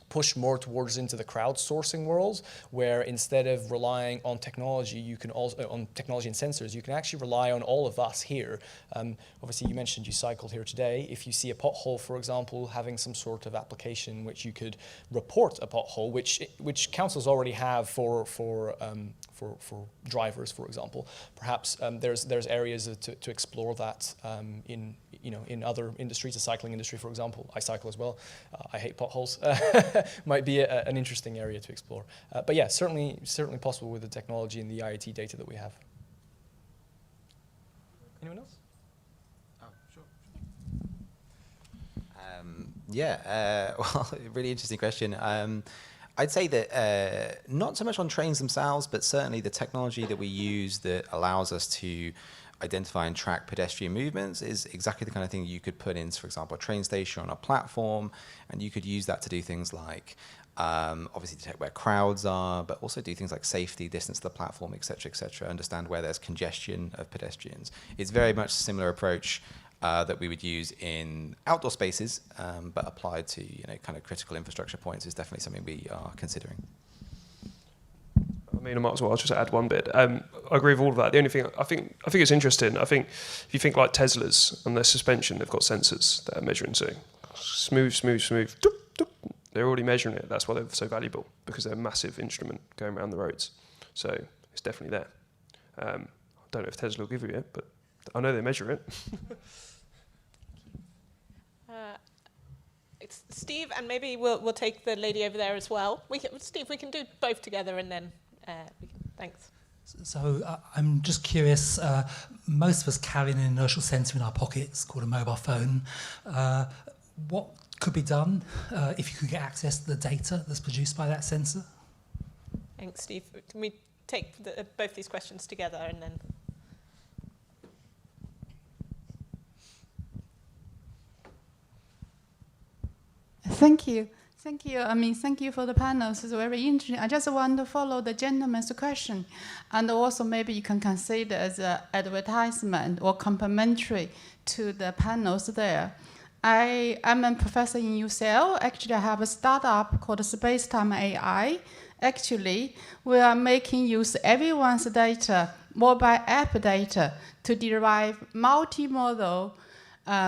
push more towards into the crowdsourcing world, where instead of relying on technology, you can also on technology and sensors, you can actually rely on all of us here. Obviously, you mentioned you cycled here today. If you see a pothole, for example, having some sort of application which you could report a pothole, which councils already have for drivers, for example. Perhaps there's areas to explore that in other industries, the cycling industry, for example. I cycle as well. I hate potholes. Might be an interesting area to explore. But yeah, certainly possible with the technology and the IoT data that we have. Anyone else? Oh, sure. Well, really interesting question. I'd say that not so much on trains themselves, but certainly the technology that we use that allows us to identify and track pedestrian movements is exactly the kind of thing you could put in, for example, a train station on a platform, and you could use that to do things like obviously detect where crowds are, but also do things like safety, distance to the platform, et cetera, understand where there's congestion of pedestrians. It's very much a similar approach that we would use in outdoor spaces, but applied to kind of critical infrastructure points is definitely something we are considering. I mean, I might as well just add one bit. I agree with all of that. The only thing I think it's interesting. I think if you think like Teslas and their suspension, they've got sensors that are measuring so smooth. Doop, doop. They're already measuring it. That's why they're so valuable, because they're a massive instrument going around the roads. So it's definitely there. I don't know if Tesla will give you it, but I know they measure it. It's Steve, and maybe we'll take the lady over there as well. Steve, we can do both together, and then thanks. So I'm just curious, most of us carry an inertial sensor in our pockets called a mobile phone. What could be done if you could get access to the data that's produced by that sensor? Thanks, Steve. Can we take both these questions together and then... Thank you. Thank you. Thank you for the panels. It's very interesting. I just want to follow the gentleman's question. And also maybe you can consider as an advertisement or complementary to the panels there. I'm a professor in UCL. Actually, I have a startup called Spacetime AI. Actually, we are making use everyone's data, mobile app data, to derive multimodal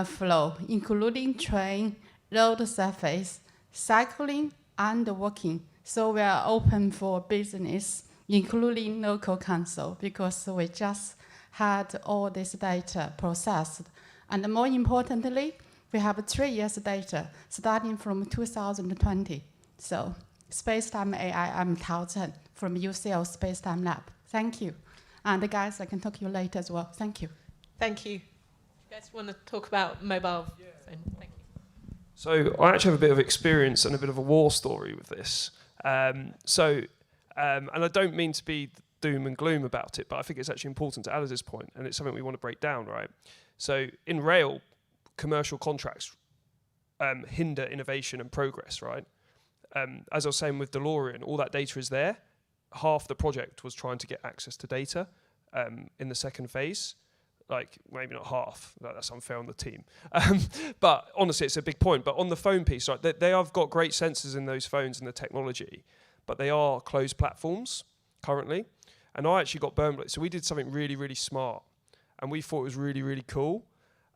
flow, including train, road surface, cycling, and walking. So we are open for business, including local council, because we just had all this data processed. And more importantly, we have 3 years data starting from 2020. So Spacetime AI, I'm Tao Chen from UCL Spacetime Lab. Thank you. And the guys, I can talk to you later as well. Thank you. Thank you. You guys want to talk about mobile phone? Thank you. So I actually have a bit of experience and a bit of a war story with this. And I don't mean to be doom and gloom about it, but I think it's actually important to add at this point, and it's something we want to break down, right? So in rail, commercial contracts hinder innovation and progress, right? As I was saying with DeLorean, all that data is there. Half the project was trying to get access to data in the second phase. Like, maybe not half, that's unfair on the team. But honestly, it's a big point. But on the phone piece, right, they have got great sensors in those phones and the technology, but they are closed platforms currently. And I actually got burned. So we did something really, really smart, and we thought it was really, really cool.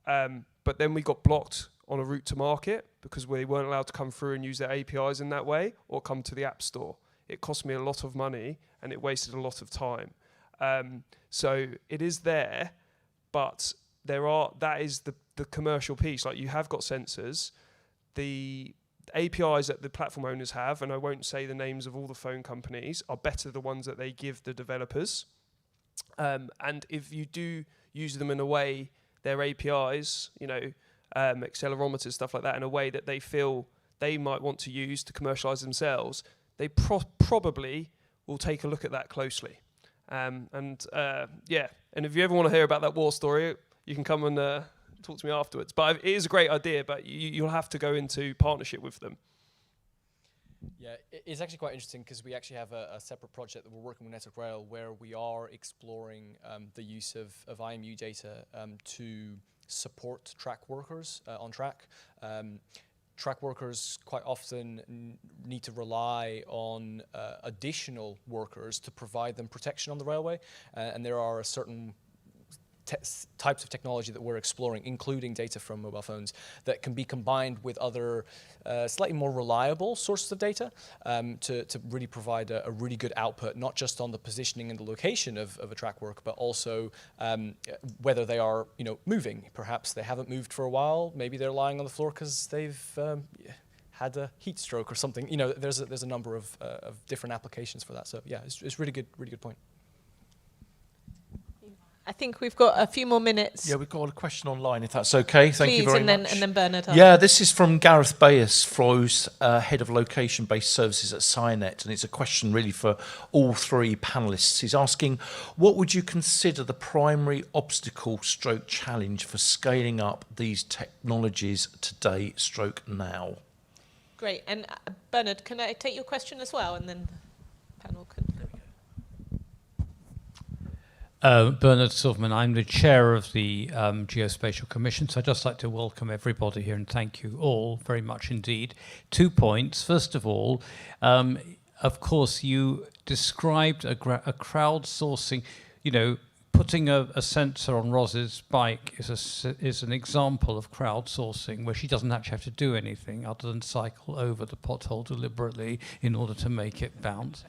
But then we got blocked on a route to market because we weren't allowed to come through and use their APIs in that way or come to the App Store. It cost me a lot of money and it wasted a lot of time. So it is there, but that is the commercial piece. Like, you have got sensors. The APIs that the platform owners have, and I won't say the names of all the phone companies, are better the ones that they give the developers. And if you do use them in a way, their APIs, accelerometers, stuff like that, in a way that they feel they might want to use to commercialize themselves, they probably will take a look at that closely. And if you ever want to hear about that war story, you can come and talk to me afterwards. But it is a great idea, but you'll have to go into partnership with them. Yeah, it's actually quite interesting because we actually have a separate project that we're working with Network Rail where we are exploring the use of IMU data to support track workers on track. track workers quite often need to rely on additional workers to provide them protection on the railway, and there are certain types of technology that we're exploring, including data from mobile phones, that can be combined with other slightly more reliable sources of data to really provide a really good output, not just on the positioning and the location of a track work, but also whether they are moving. Perhaps they haven't moved for a while. Maybe they're lying on the floor because they've had a heat stroke or something. There's a number of different applications for that. So yeah, it's really good point. I think we've got a few more minutes. Yeah, we've got a question online, if that's okay. Thank you very much. And then Bernard. Yeah, this is from Gareth Bayes, Flows, Head of Location-Based Services at SciNet, and it's a question really for all three panellists. He's asking, what would you consider the primary obstacle / challenge for scaling up these technologies today / now? Great. And Bernard, can I take your question as well? And then the panel can... Bernard Silverman, I'm the chair of the Geospatial Commission, so I'd just like to welcome everybody here and thank you all very much indeed. 2 points. First of all, of course, you described a crowdsourcing, putting a sensor on Roz's bike is an example of crowdsourcing where she doesn't actually have to do anything other than cycle over the pothole deliberately in order to make it bounce.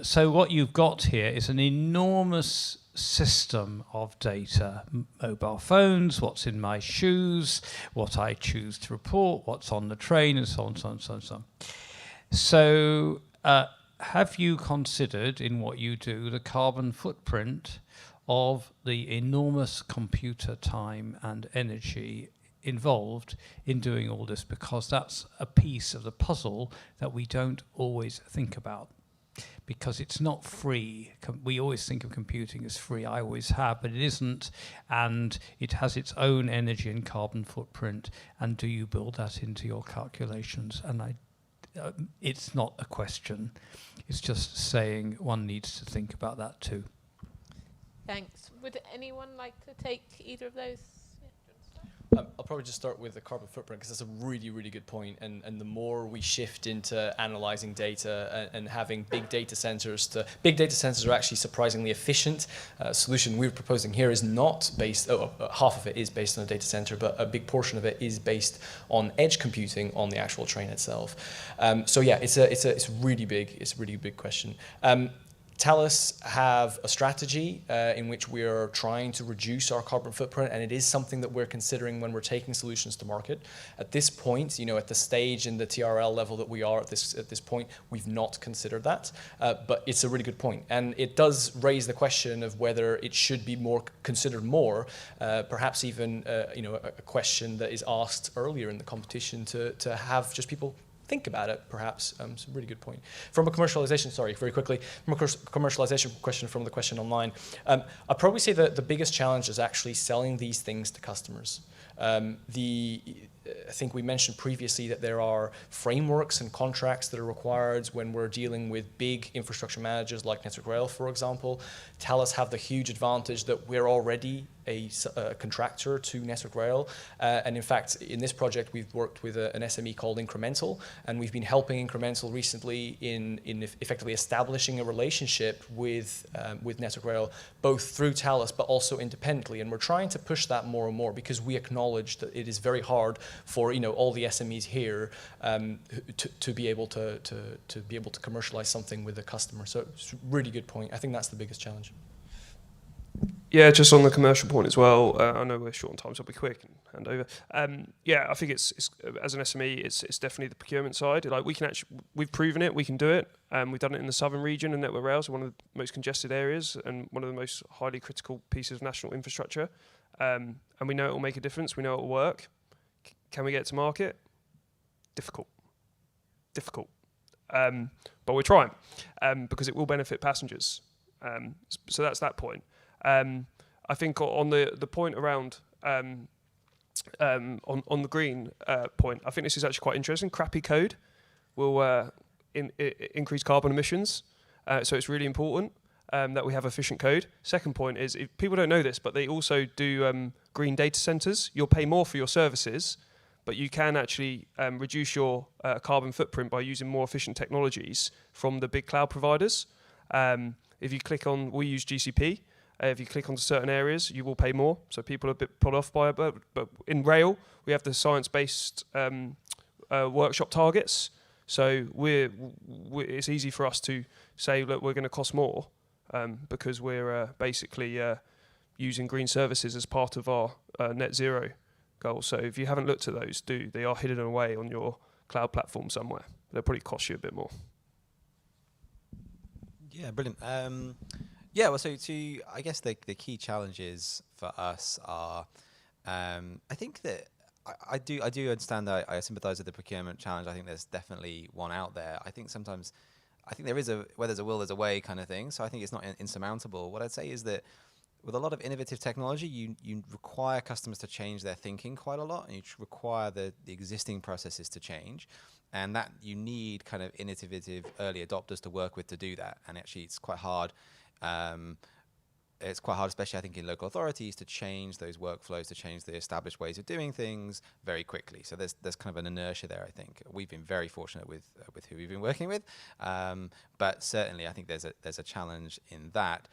So what you've got here is an enormous system of data, mobile phones, what's in my shoes, what I choose to report, what's on the train, and so on, so on, so on, so on. So have you considered in what you do the carbon footprint of the enormous computer time and energy involved in doing all this? Because that's a piece of the puzzle that we don't always think about. Because it's not free. We always think of computing as free. I always have, but it isn't. And it has its own energy and carbon footprint. And do you build that into your calculations? And it's not a question. It's just saying one needs to think about that too. Thanks. Would anyone like to take either of those? I'll probably just start with the carbon footprint because that's a really good point. And the more we shift into analyzing data and having big data centers are actually surprisingly efficient. Solution we're proposing here is not based, half of it is based on a data center, but a big portion of it is based on edge computing on the actual train itself. So yeah, it's a really big question. Thales have a strategy in which we are trying to reduce our carbon footprint, and it is something that we're considering when we're taking solutions to market. At this point, at the stage in the TRL level that we are at this point, we've not considered that, but it's a really good point. And it does raise the question of whether it should be considered more, perhaps even a question that is asked earlier in the competition to have just people think about it, perhaps. It's a really good point. From a commercialization, very quickly, from a commercialization question from the question online, I'd probably say that the biggest challenge is actually selling these things to customers. I think we mentioned previously that there are frameworks and contracts that are required when we're dealing with big infrastructure managers like Network Rail, for example. Thales have the huge advantage that we're already a contractor to Network Rail. And in fact, in this project, we've worked with an SME called Incremental, and we've been helping Incremental recently in effectively establishing a relationship with Network Rail, both through Thales, but also independently. And we're trying to push that more and more because we acknowledge that it is very hard for all the SMEs here to be able to commercialize something with a customer. So it's a really good point. I think that's the biggest challenge. Yeah, just on the commercial point as well. I know we're short on time, so I'll be quick and hand over. I think it's as an SME, it's definitely the procurement side. Like we've proven it, we can do it. We've done it in the southern region, and Network Rail is one of the most congested areas and one of the most highly critical pieces of national infrastructure. And we know it will make a difference. We know it will work. Can we get to market? Difficult. But we're trying because it will benefit passengers. So that's that point. I think on the point around on the green point, I think this is actually quite interesting. Crappy code will increase carbon emissions, so it's really important that we have efficient code. Second point is, if people don't know this, but they also do green data centers. You'll pay more for your services, but you can actually reduce your carbon footprint by using more efficient technologies from the big cloud providers. If you click on, we use GCP. If you click onto certain areas, you will pay more. So people are a bit put off by it. But in rail, we have the science-based workshop targets. So it's easy for us to say, look, we're going to cost more because we're basically using green services as part of our net zero goals. So if you haven't looked at those, they are hidden away on your cloud platform somewhere. They'll probably cost you a bit more. Yeah, brilliant. Yeah, well, so I guess the key challenges for us are, I think that I do understand that I sympathise with the procurement challenge. I think there's definitely one out there. I think there is where there's a will, there's a way kind of thing. So I think it's not insurmountable. What I'd say is that with a lot of innovative technology, you require customers to change their thinking quite a lot, and you require the existing processes to change. And that you need kind of innovative early adopters to work with to do that. And actually, it's quite hard. It's quite hard, especially I think in local authorities, to change those workflows, to change the established ways of doing things very quickly. So there's kind of an inertia there. I think we've been very fortunate with who we've been working with, but certainly I think there's a challenge in that.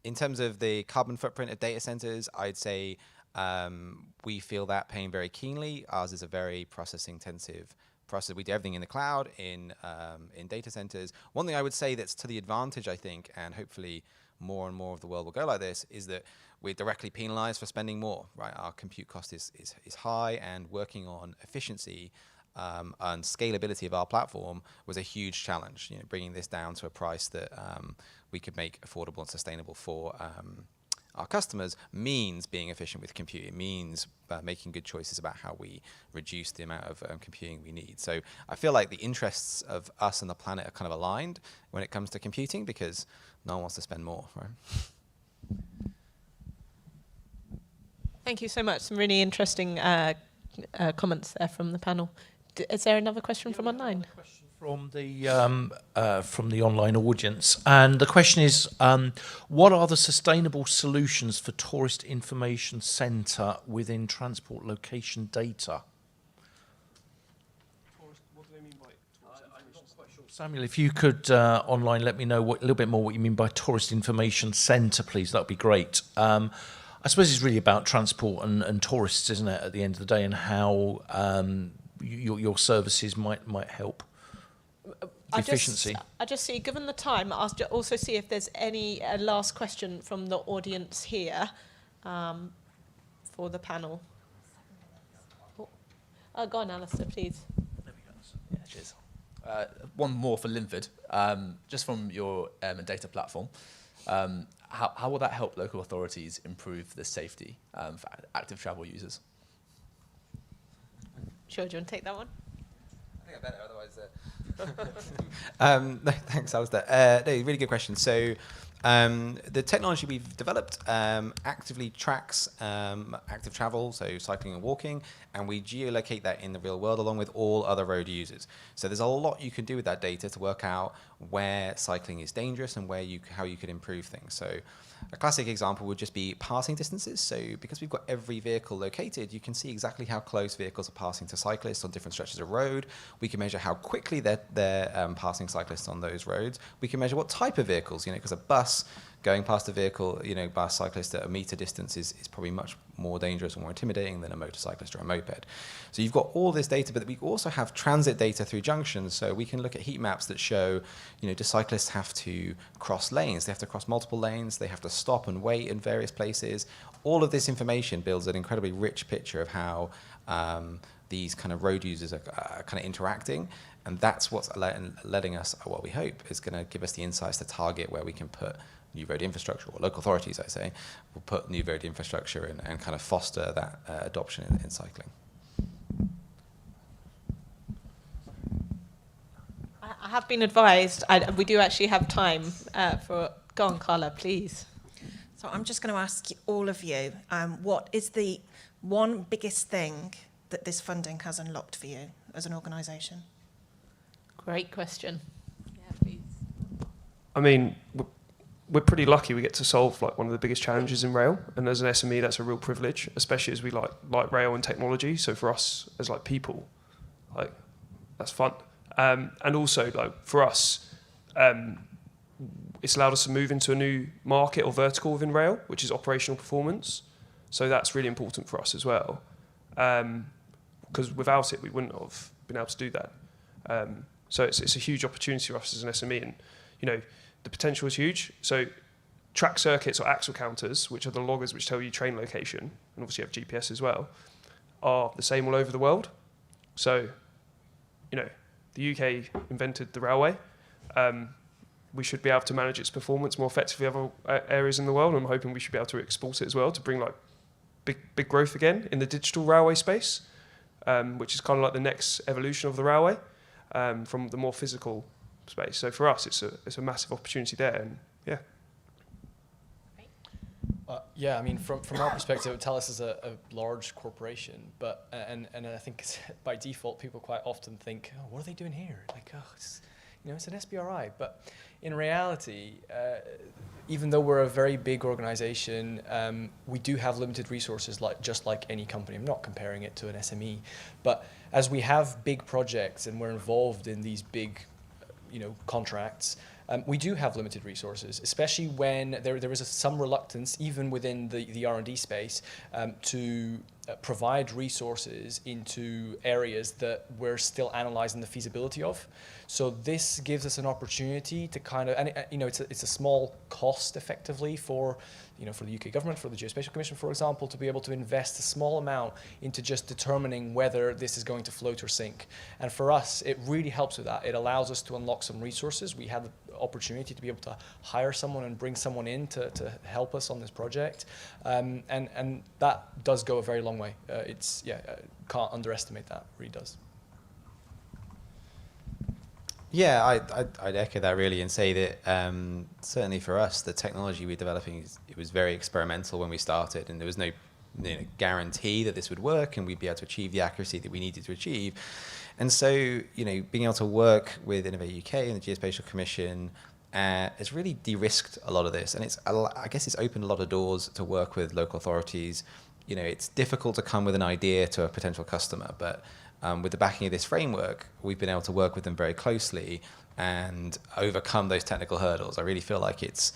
In terms of the carbon footprint of data centers, I'd say we feel that pain very keenly. Ours is a very process-intensive process. We do everything in the cloud, in data centers. One thing I would say that's to the advantage, I think, and hopefully more and more of the world will go like this, is that we're directly penalized for spending more, right? Our compute cost is high, and working on efficiency and scalability of our platform was a huge challenge. You know, bringing this down to a price that we could make affordable and sustainable for our customers means being efficient with compute. It means making good choices about how we reduce the amount of computing we need. So I feel like the interests of us and the planet are kind of aligned when it comes to computing, because no one wants to spend more, right? Thank you so much. Some really interesting comments there from the panel. Is there another question from online? From the online audience, and the question is, what are the sustainable solutions for tourist information centre within transport location data? What do they mean by tourist I'm not quite sure. Samuel, if you could online let me know a little bit more what you mean by tourist information centre, please. That would be great. I suppose it's really about transport and tourists, isn't it, at the end of the day, and how your services might help. Efficiency. I just see, given the time, I'll also see if there's any last question from the audience here for the panel. Go on, Alistair, please. There we go. Yeah, cheers. One more for Linford, just from your data platform. How will that help local authorities improve the safety for active travel users? Sure, do you want to take that one? I think I better, otherwise... no, thanks, Alistair. No, really good question. So the technology we've developed actively tracks active travel, so cycling and walking, and we geolocate that in the real world along with all other road users. So there's a lot you can do with that data to work out where cycling is dangerous and how you could improve things. So a classic example would just be passing distances. So because we've got every vehicle located, you can see exactly how close vehicles are passing to cyclists on different stretches of road. We can measure how quickly they're passing cyclists on those roads. We can measure what type of vehicles, because a bus going past a vehicle, by a cyclist at a metre distance is probably much more dangerous or more intimidating than a motorcyclist or a moped. So you've got all this data, but we also have transit data through junctions. So we can look at heat maps that show, do cyclists have to cross lanes? They have to cross multiple lanes. They have to stop and wait in various places. All of this information builds an incredibly rich picture of how these kind of road users are kind of interacting. And that's what's letting us, what we hope, is going to give us the insights to target where we can put new road infrastructure, or local authorities, I say, will put new road infrastructure in and kind of foster that adoption in cycling. I have been advised, we do actually have time for... Go on, Carla, please. So I'm just going to ask all of you, what is the one biggest thing that this funding has unlocked for you as an organisation? Great question. Yeah, please. I mean, we're pretty lucky we get to solve like one of the biggest challenges in rail, and as an SME that's a real privilege, especially as we like rail and technology. So for us as like people, like that's fun. And also like for us, it's allowed us to move into a new market or vertical within rail, which is operational performance. So that's really important for us as well, because without it we wouldn't have been able to do that. So it's a huge opportunity for us as an SME, and you know the potential is huge. So track circuits or axle counters, which are the loggers which tell you train location, and obviously have GPS as well, are the same all over the world. So you know the UK invented the railway. We should be able to manage its performance more effectively in other areas in the world, and I'm hoping we should be able to export it as well to bring like big growth again in the digital railway space, which is kind of like the next evolution of the railway, from the more physical space. So for us, it's a massive opportunity there, and yeah. Yeah, I mean, from our perspective, TELUS is a large corporation, but and I think by default people quite often think, oh, what are they doing here? Like, oh, it's an SBRI, but in reality, even though we're a very big organization, we do have limited resources, just like any company. I'm not comparing it to an SME, but as we have big projects and we're involved in these big, contracts, we do have limited resources, especially when there is some reluctance, even within the R&D space, to provide resources into areas that we're still analyzing the feasibility of. So this gives us an opportunity to kind of, and it's a small cost effectively for the UK government, for the Geospatial Commission, for example, to be able to invest a small amount into just determining whether this is going to float or sink. And for us, it really helps with that. It allows us to unlock some resources. We have the opportunity to be able to hire someone and bring someone in to help us on this project. And that does go a very long way. Can't underestimate that, it really does. Yeah, I'd echo that really and say that certainly for us, the technology we're developing, it was very experimental when we started, and there was no guarantee that this would work and we'd be able to achieve the accuracy that we needed to achieve. And so, being able to work with Innovate UK and the Geospatial Commission has really de-risked a lot of this, and I guess it's opened a lot of doors to work with local authorities. It's difficult to come with an idea to a potential customer, but with the backing of this framework, we've been able to work with them very closely and overcome those technical hurdles. I really feel like it's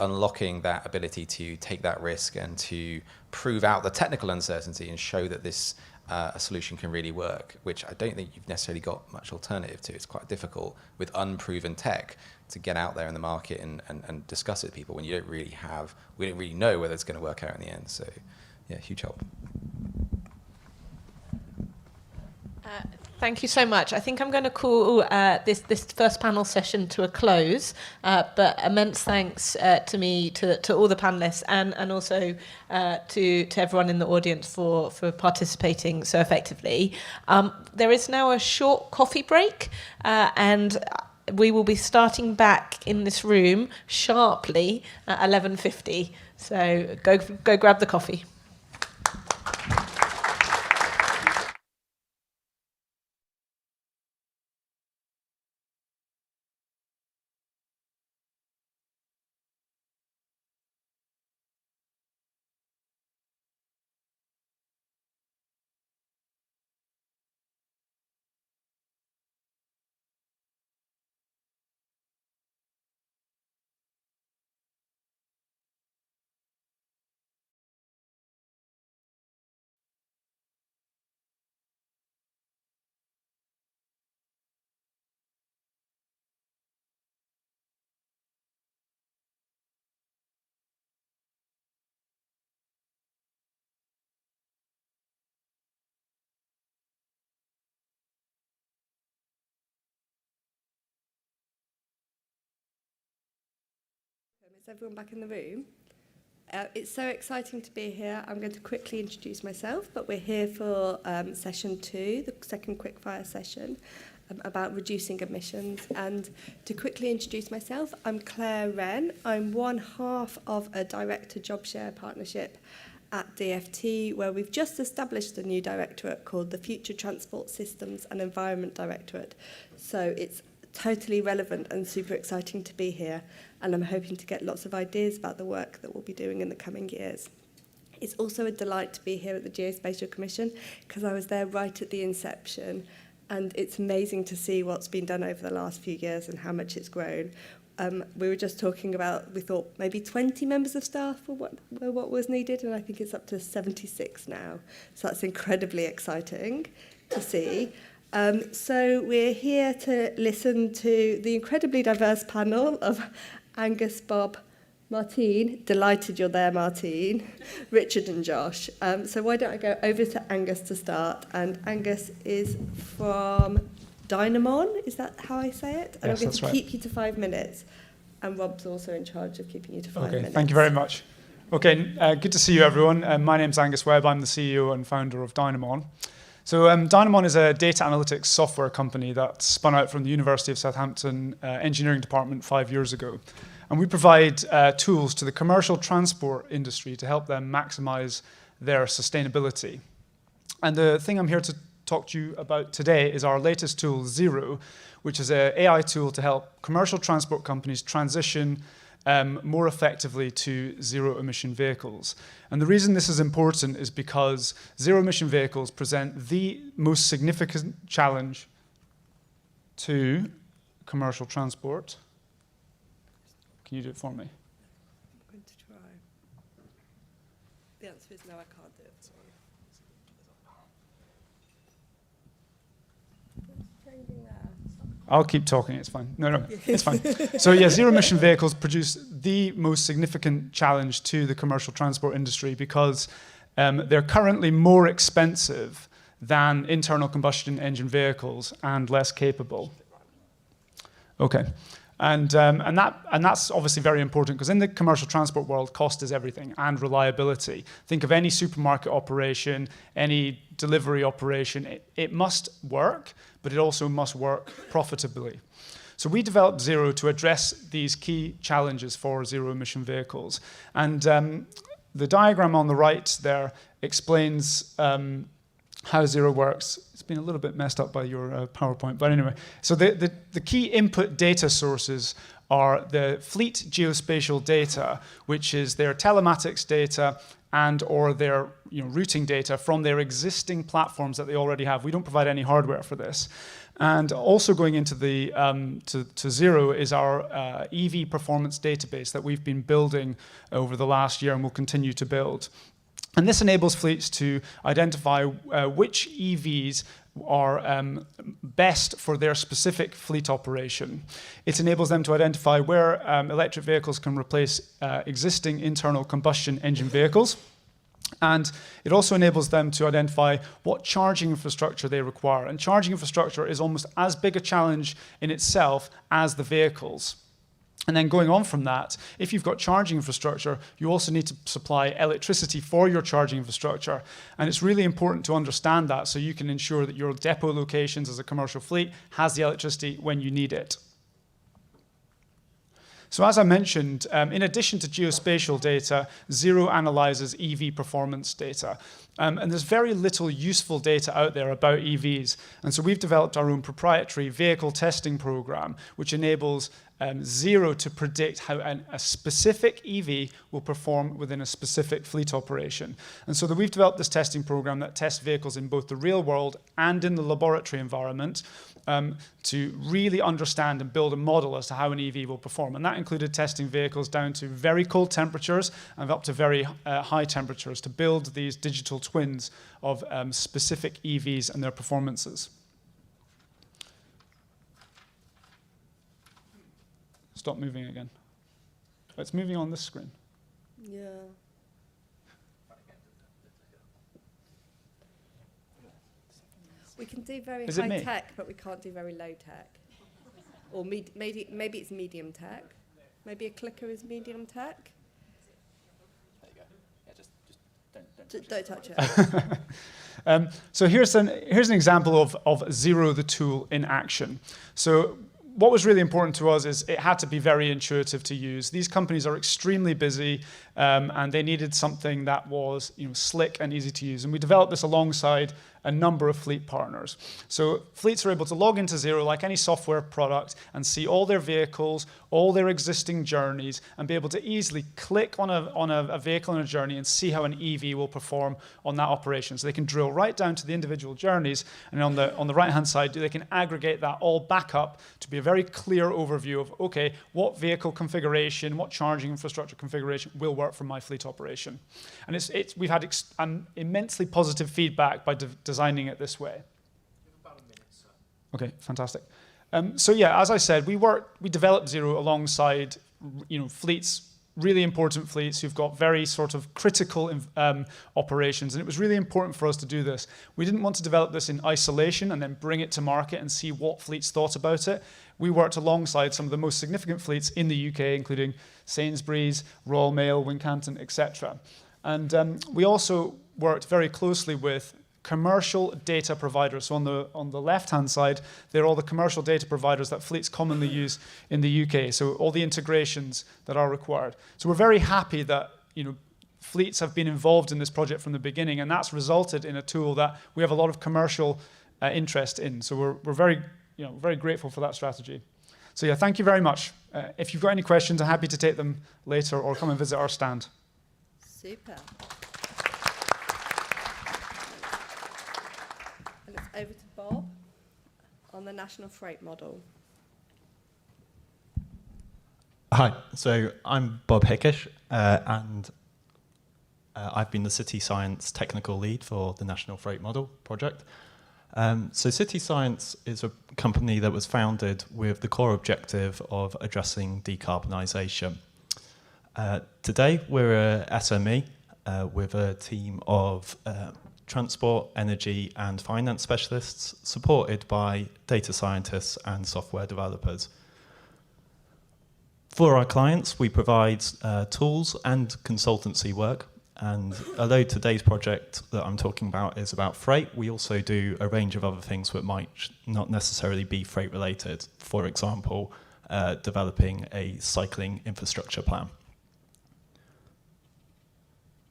unlocking that ability to take that risk and to prove out the technical uncertainty and show that this a solution can really work, which I don't think you've necessarily got much alternative to. It's quite difficult with unproven tech to get out there in the market and discuss it with people when we don't really know whether it's going to work out in the end. So yeah, huge help. Thank you so much. I think I'm going to call this first panel session to a close, but immense thanks to all the panelists and also to everyone in the audience for participating so effectively. There is now a short coffee break, and we will be starting back in this room sharply at 11:50. So go grab the coffee. Is everyone back in the room? It's so exciting to be here. I'm going to quickly introduce myself, but we're here for session 2, the second quickfire session, about reducing emissions. And to quickly introduce myself, I'm Claire Wren. I'm one half of a director job share partnership at DFT, where we've just established a new directorate called the Future Transport Systems and Environment Directorate. So it's totally relevant and super exciting to be here, and I'm hoping to get lots of ideas about the work that we'll be doing in the coming years. It's also a delight to be here at the Geospatial Commission because I was there right at the inception, and it's amazing to see what's been done over the last few years and how much it's grown. We were just talking about, we thought maybe 20 members of staff were what was needed, and I think it's up to 76 now. So that's incredibly exciting to see. So we're here to listen to the incredibly diverse panel of Angus, Bob, Martine, delighted you're there, Martine, Richard and Josh. So why don't I go over to Angus to start? And Angus is from Dynamon, is that how I say it? And Yes, I'm going that's to right. keep you to 5 minutes. And Rob's also in charge of keeping you to 5 minutes. Okay, thank you very much. Okay, good to see you, everyone. My name's Angus Webb. I'm the CEO and founder of Dynamon. So Dynamon is a data analytics software company that spun out from the University of Southampton engineering department 5 years ago. And we provide tools to the commercial transport industry to help them maximize their sustainability. And the thing I'm here to talk to you about today is our latest tool, Zero, which is an AI tool to help commercial transport companies transition more effectively to zero-emission vehicles. And the reason this is important is because zero-emission vehicles present the most significant challenge to commercial transport. Can you do it for me? I'm going to try. The answer is no, I can't do it. Sorry. I'll keep talking, it's fine. No, it's fine. So yeah, zero-emission vehicles produce the most significant challenge to the commercial transport industry because they're currently more expensive than internal combustion engine vehicles and less capable. Okay. And that's obviously very important because in the commercial transport world, cost is everything, and reliability. Think of any supermarket operation, any delivery operation. It must work, but it also must work profitably. So we developed Zero to address these key challenges for zero-emission vehicles. And the diagram on the right there explains how Zero works. It's been a little bit messed up by your PowerPoint, but anyway. So the key input data sources are the fleet geospatial data, which is their telematics data and or their routing data from their existing platforms that they already have. We don't provide any hardware for this. And also going into the to Zero is our EV performance database that we've been building over the last year and will continue to build. And this enables fleets to identify which EVs are best for their specific fleet operation. It enables them to identify where electric vehicles can replace existing internal combustion engine vehicles. And it also enables them to identify what charging infrastructure they require. And charging infrastructure is almost as big a challenge in itself as the vehicles. And then going on from that, if you've got charging infrastructure, you also need to supply electricity for your charging infrastructure. And it's really important to understand that so you can ensure that your depot locations as a commercial fleet has the electricity when you need it. So as I mentioned, in addition to geospatial data, Zero analyzes EV performance data. And there's very little useful data out there about EVs. And so we've developed our own proprietary vehicle testing program, which enables Zero to predict how a specific EV will perform within a specific fleet operation. And so we've developed this testing program that tests vehicles in both the real world and in the laboratory environment to really understand and build a model as to how an EV will perform. And that included testing vehicles down to very cold temperatures and up to very high temperatures to build these digital twins of specific EVs and their performances. Stop moving again. It's moving on this screen. Yeah. We can do very high tech, but we can't do very low tech. Or maybe it's medium tech. Maybe a clicker is medium tech. There you go. Yeah, don't touch it. So here's an example of Zero, the tool, in action. So what was really important to us is it had to be very intuitive to use. These companies are extremely busy, and they needed something that was slick and easy to use. And we developed this alongside a number of fleet partners. So fleets are able to log into Xero like any software product and see all their vehicles, all their existing journeys, and be able to easily click on a vehicle in a journey and see how an EV will perform on that operation. So they can drill right down to the individual journeys, and on the right-hand side, they can aggregate that all back up to be a very clear overview of, okay, what vehicle configuration, what charging infrastructure configuration will work for my fleet operation. And we've had immensely positive feedback by designing it this way. About a minute, sir. Okay, fantastic. So yeah, as I said, we developed Xero alongside, fleets, really important fleets who've got very sort of critical operations, and it was really important for us to do this. We didn't want to develop this in isolation and then bring it to market and see what fleets thought about it. We worked alongside some of the most significant fleets in the UK, including Sainsbury's, Royal Mail, Wincanton, etc. And we also worked very closely with commercial data providers. So on the left-hand side, they're all the commercial data providers that fleets commonly use in the UK. So all the integrations that are required. So we're very happy that fleets have been involved in this project from the beginning, and that's resulted in a tool that we have a lot of commercial interest in. So we're very very grateful for that strategy. So yeah, thank you very much. If you've got any questions, I'm happy to take them later or come and visit our stand. Super. And it's over to Bob on the national freight model. Hi, so I'm Bob Hickish, and I've been the City Science technical lead for the National Freight Model project. So City Science is a company that was founded with the core objective of addressing decarbonisation. Today, we're a SME with a team of transport, energy and finance specialists supported by data scientists and software developers. For our clients, we provide tools and consultancy work. And although today's project that I'm talking about is about freight, we also do a range of other things that might not necessarily be freight related. For example, developing a cycling infrastructure plan.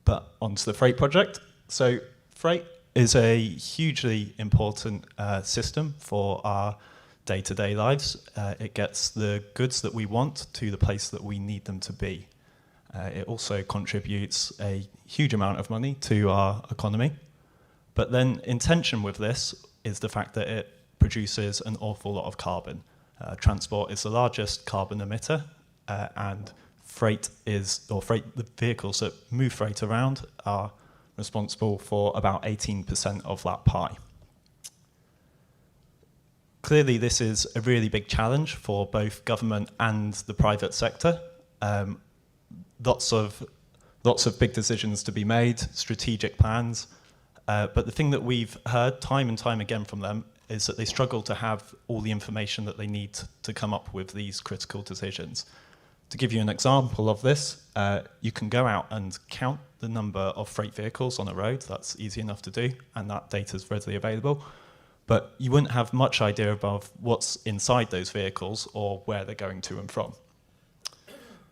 But onto the freight project. So freight is a hugely important system for our day-to-day lives. It gets the goods that we want to the place that we need them to be. It also contributes a huge amount of money to our economy. But then in tension with this is the fact that it produces an awful lot of carbon. Transport is the largest carbon emitter, and the vehicles that move freight around are responsible for about 18% of that pie. Clearly, this is a really big challenge for both government and the private sector. Lots of big decisions to be made, strategic plans, but the thing that we've heard time and time again from them is that they struggle to have all the information that they need to come up with these critical decisions. To give you an example of this, you can go out and count the number of freight vehicles on a road. That's easy enough to do, and that data is readily available. But you wouldn't have much idea about what's inside those vehicles or where they're going to and from.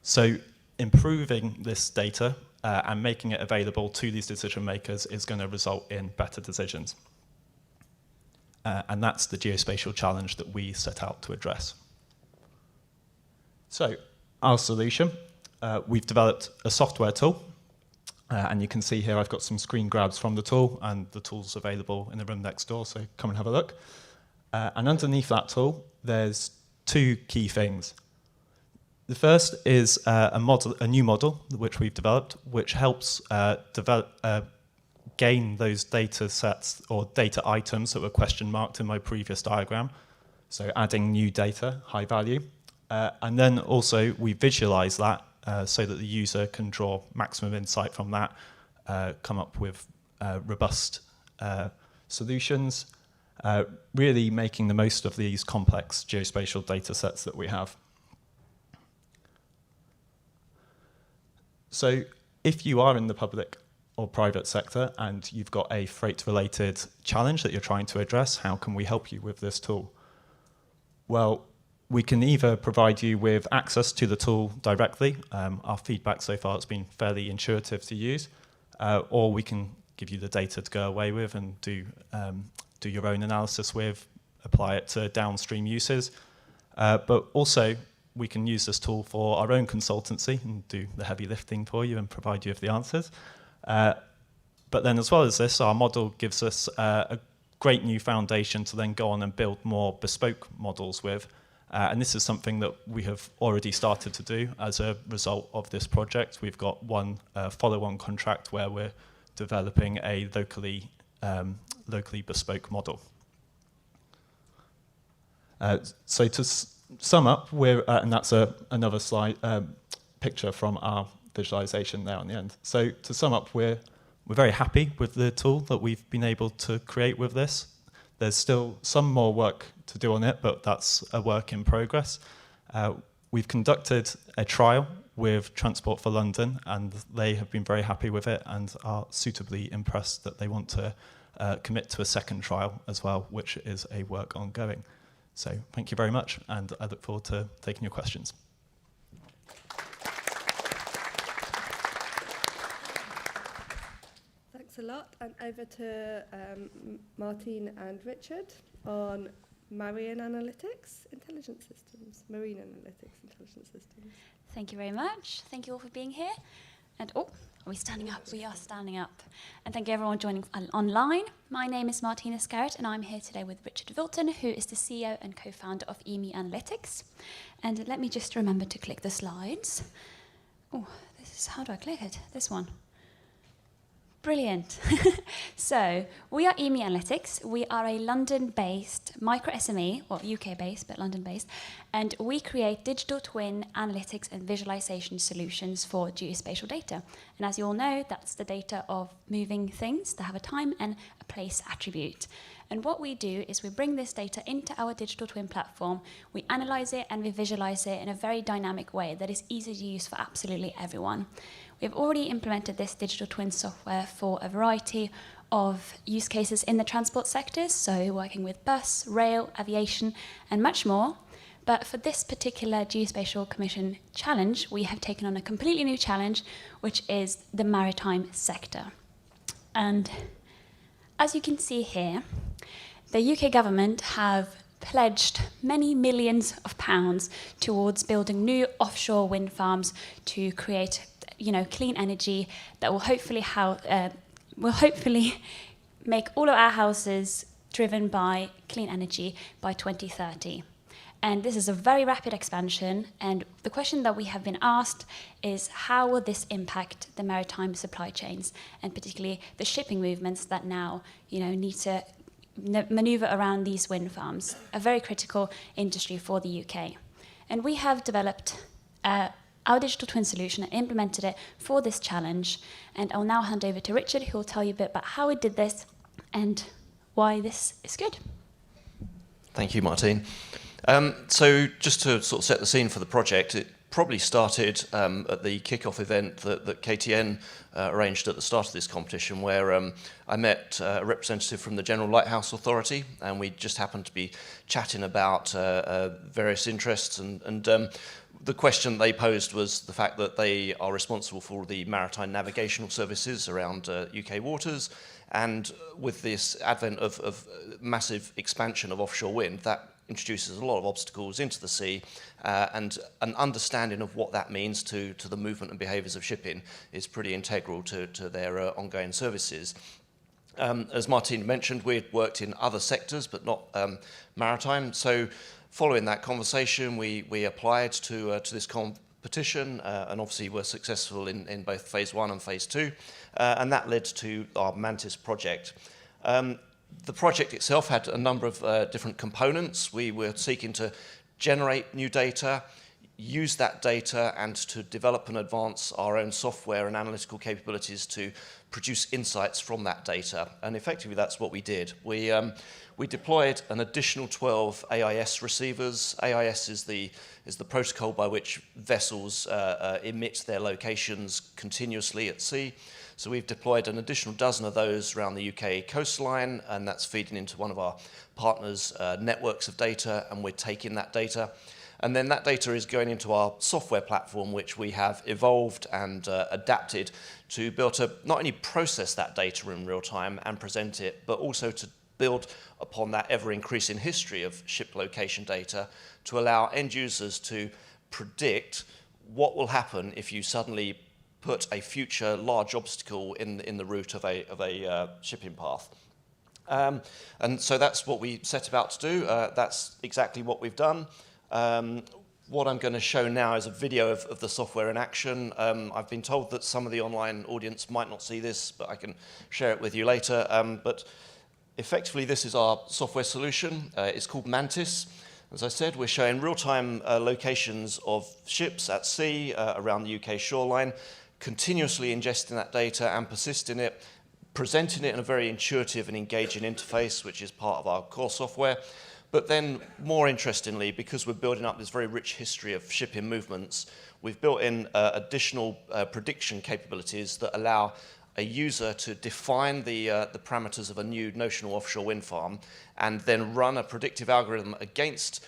So improving this data and making it available to these decision makers is going to result in better decisions. And that's the geospatial challenge that we set out to address. So our solution, we've developed a software tool. And you can see here I've got some screen grabs from the tool, and the tool's available in the room next door, so come and have a look. And underneath that tool, there's two key things. The first is a new model which we've developed, which helps gain those data sets or data items that were question marked in my previous diagram. So adding new data, high value. And then also we visualize that so that the user can draw maximum insight from that, come up with robust solutions, really making the most of these complex geospatial data sets that we have. So if you are in the public or private sector and you've got a freight-related challenge that you're trying to address, how can we help you with this tool? Well, we can either provide you with access to the tool directly. Our feedback so far has been fairly intuitive to use, or we can give you the data to go away with and do your own analysis with, apply it to downstream uses. But also, we can use this tool for our own consultancy and do the heavy lifting for you and provide you with the answers. But then as well as this, our model gives us a great new foundation to then go on and build more bespoke models with. And this is something that we have already started to do as a result of this project. We've got one follow-on contract where we're developing a locally bespoke model. So to sum up, and that's another slide picture from our visualization there on the end. So to sum up, we're very happy with the tool that we've been able to create with this. There's still some more work to do on it, but that's a work in progress. We've conducted a trial with Transport for London, and they have been very happy with it and are suitably impressed that they want to commit to a second trial as well, which is a work ongoing. So thank you very much, and I look forward to taking your questions. Thanks a lot, and over to Martine and Richard on marine analytics, intelligent systems, marine analytics, intelligent systems. Thank you very much. Thank you all for being here. And are we standing up? We are standing up. And thank you everyone joining online. My name is Martina Scarrett, and I'm here today with Richard Vilton, who is the CEO and co-founder of EME Analytics. And let me just remember to click the slides. Oh, how do I click it? This one. Brilliant. So we are EME Analytics. We are a London-based micro SME, well, UK-based, but London-based, and we create digital twin analytics and visualization solutions for geospatial data. And as you all know, that's the data of moving things that have a time and a place attribute. And what we do is we bring this data into our digital twin platform, we analyze it and we visualize it in a very dynamic way that is easy to use for absolutely everyone. We've already implemented this digital twin software for a variety of use cases in the transport sectors, so working with bus, rail, aviation, and much more. But for this particular Geospatial Commission challenge, we have taken on a completely new challenge, which is the maritime sector. And as you can see here, the UK government have pledged many millions of pounds towards building new offshore wind farms to create clean energy that will hopefully make all of our houses driven by clean energy by 2030. And this is a very rapid expansion, and the question that we have been asked is how will this impact the maritime supply chains, and particularly the shipping movements that now need to maneuver around these wind farms, a very critical industry for the UK. And we have developed our digital twin solution and implemented it for this challenge. And I'll now hand over to Richard, who will tell you a bit about how we did this and why this is good. Thank you, Martine. So just to sort of set the scene for the project, it probably started at the kick-off event that KTN arranged at the start of this competition, where I met a representative from the General Lighthouse Authority, and we just happened to be chatting about various interests, and the question they posed was the fact that they are responsible for the maritime navigational services around UK waters, and with this advent of massive expansion of offshore wind, that introduces a lot of obstacles into the sea, and an understanding of what that means to the movement and behaviours of shipping is pretty integral to their ongoing services. As Martine mentioned, we had worked in other sectors, but not maritime, so following that conversation, we applied to this competition, and obviously were successful in both phase 1 and phase 2, and that led to our Mantis project. The project itself had a number of different components. We were seeking to generate new data, use that data, and to develop and advance our own software and analytical capabilities to produce insights from that data. And effectively, that's what we did. We deployed an additional 12 AIS receivers. AIS is the protocol by which vessels emit their locations continuously at sea. So we've deployed an additional dozen of those around the UK coastline, and that's feeding into one of our partners' networks of data, and we're taking that data. And then that data is going into our software platform, which we have evolved and adapted to be able to not only process that data in real time and present it, but also to build upon that ever-increasing history of ship location data to allow end users to predict what will happen if you suddenly put a future large obstacle in the route of a shipping path. And so that's what we set about to do. That's exactly what we've done. What I'm going to show now is a video of the software in action. I've been told that some of the online audience might not see this, but I can share it with you later. But effectively, this is our software solution. It's called Mantis. As I said, we're showing real-time locations of ships at sea around the UK shoreline, continuously ingesting that data and persisting it, presenting it in a very intuitive and engaging interface, which is part of our core software. But then, more interestingly, because we're building up this very rich history of shipping movements, we've built in additional prediction capabilities that allow a user to define the parameters of a new notional offshore wind farm and then run a predictive algorithm against